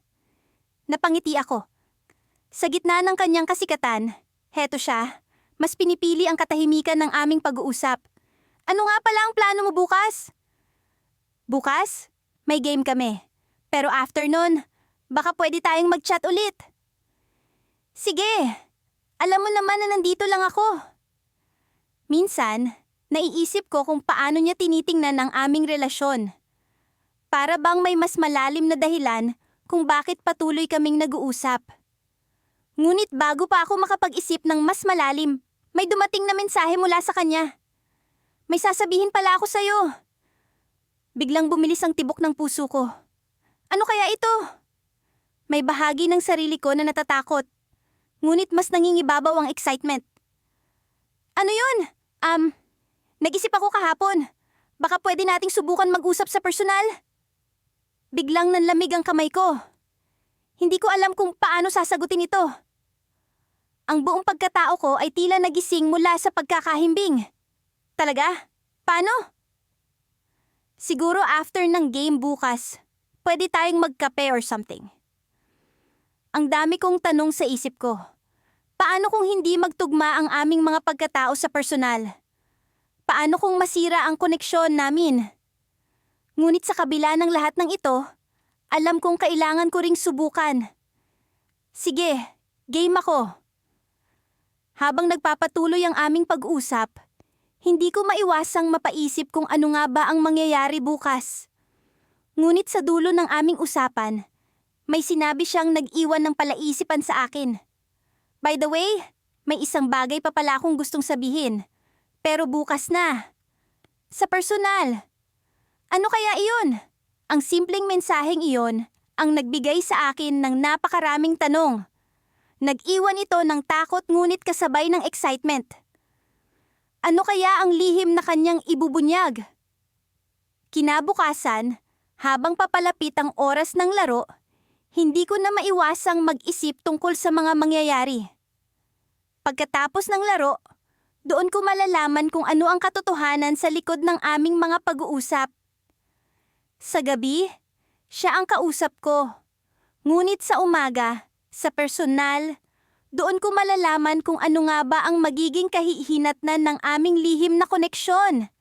Napangiti ako. Sa gitna ng kanyang kasikatan, heto siya, mas pinipili ang katahimikan ng aming pag-uusap. Ano nga pala ang plano mo bukas? Bukas? May game kami. Pero after nun, baka pwede tayong mag-chat ulit. Sige, alam mo naman na nandito lang ako. Minsan, naiisip ko kung paano niya tinitingnan ang aming relasyon. Para bang may mas malalim na dahilan kung bakit patuloy kaming nag-uusap. Ngunit bago pa ako makapag-isip ng mas malalim, may dumating na mensahe mula sa kanya. May sasabihin pala ako sa'yo. Biglang bumilis ang tibok ng puso ko. Ano kaya ito? May bahagi ng sarili ko na natatakot. Ngunit mas nangingibabaw ang excitement. Ano yun? Nag-isip ako kahapon. Baka pwede nating subukan mag-usap sa personal. Biglang nanlamig ang kamay ko. Hindi ko alam kung paano sasagutin ito. Ang buong pagkatao ko ay tila nagising mula sa pagkakahimbing. Talaga? Paano? Siguro after ng game bukas, pwede tayong magkape or something. Ang dami kong tanong sa isip ko. Paano kung hindi magtugma ang aming mga pagkatao sa personal? Paano kung masira ang koneksyon namin? Ngunit sa kabila ng lahat ng ito, alam kong kailangan ko ring subukan. Sige, game ako. Habang nagpapatuloy ang aming pag-usap, hindi ko maiwasang mapaisip kung ano nga ba ang mangyayari bukas. Ngunit sa dulo ng aming usapan, may sinabi siyang nag-iwan ng palaisipan sa akin. By the way, may isang bagay pa pala akong gustong sabihin. Pero bukas na. Sa personal. Ano kaya iyon? Ang simpleng mensaheng iyon ang nagbigay sa akin ng napakaraming tanong. Nag-iwan ito ng takot ngunit kasabay ng excitement. Ano kaya ang lihim na kanyang ibubunyag? Kinabukasan, habang papalapit ang oras ng laro, hindi ko na maiwasang mag-isip tungkol sa mga mangyayari. Pagkatapos ng laro, doon ko malalaman kung ano ang katotohanan sa likod ng aming mga pag-uusap. Sa gabi, siya ang kausap ko. Ngunit sa umaga, sa personal, doon ko malalaman kung ano nga ba ang magiging kahihinatnan ng aming lihim na koneksyon.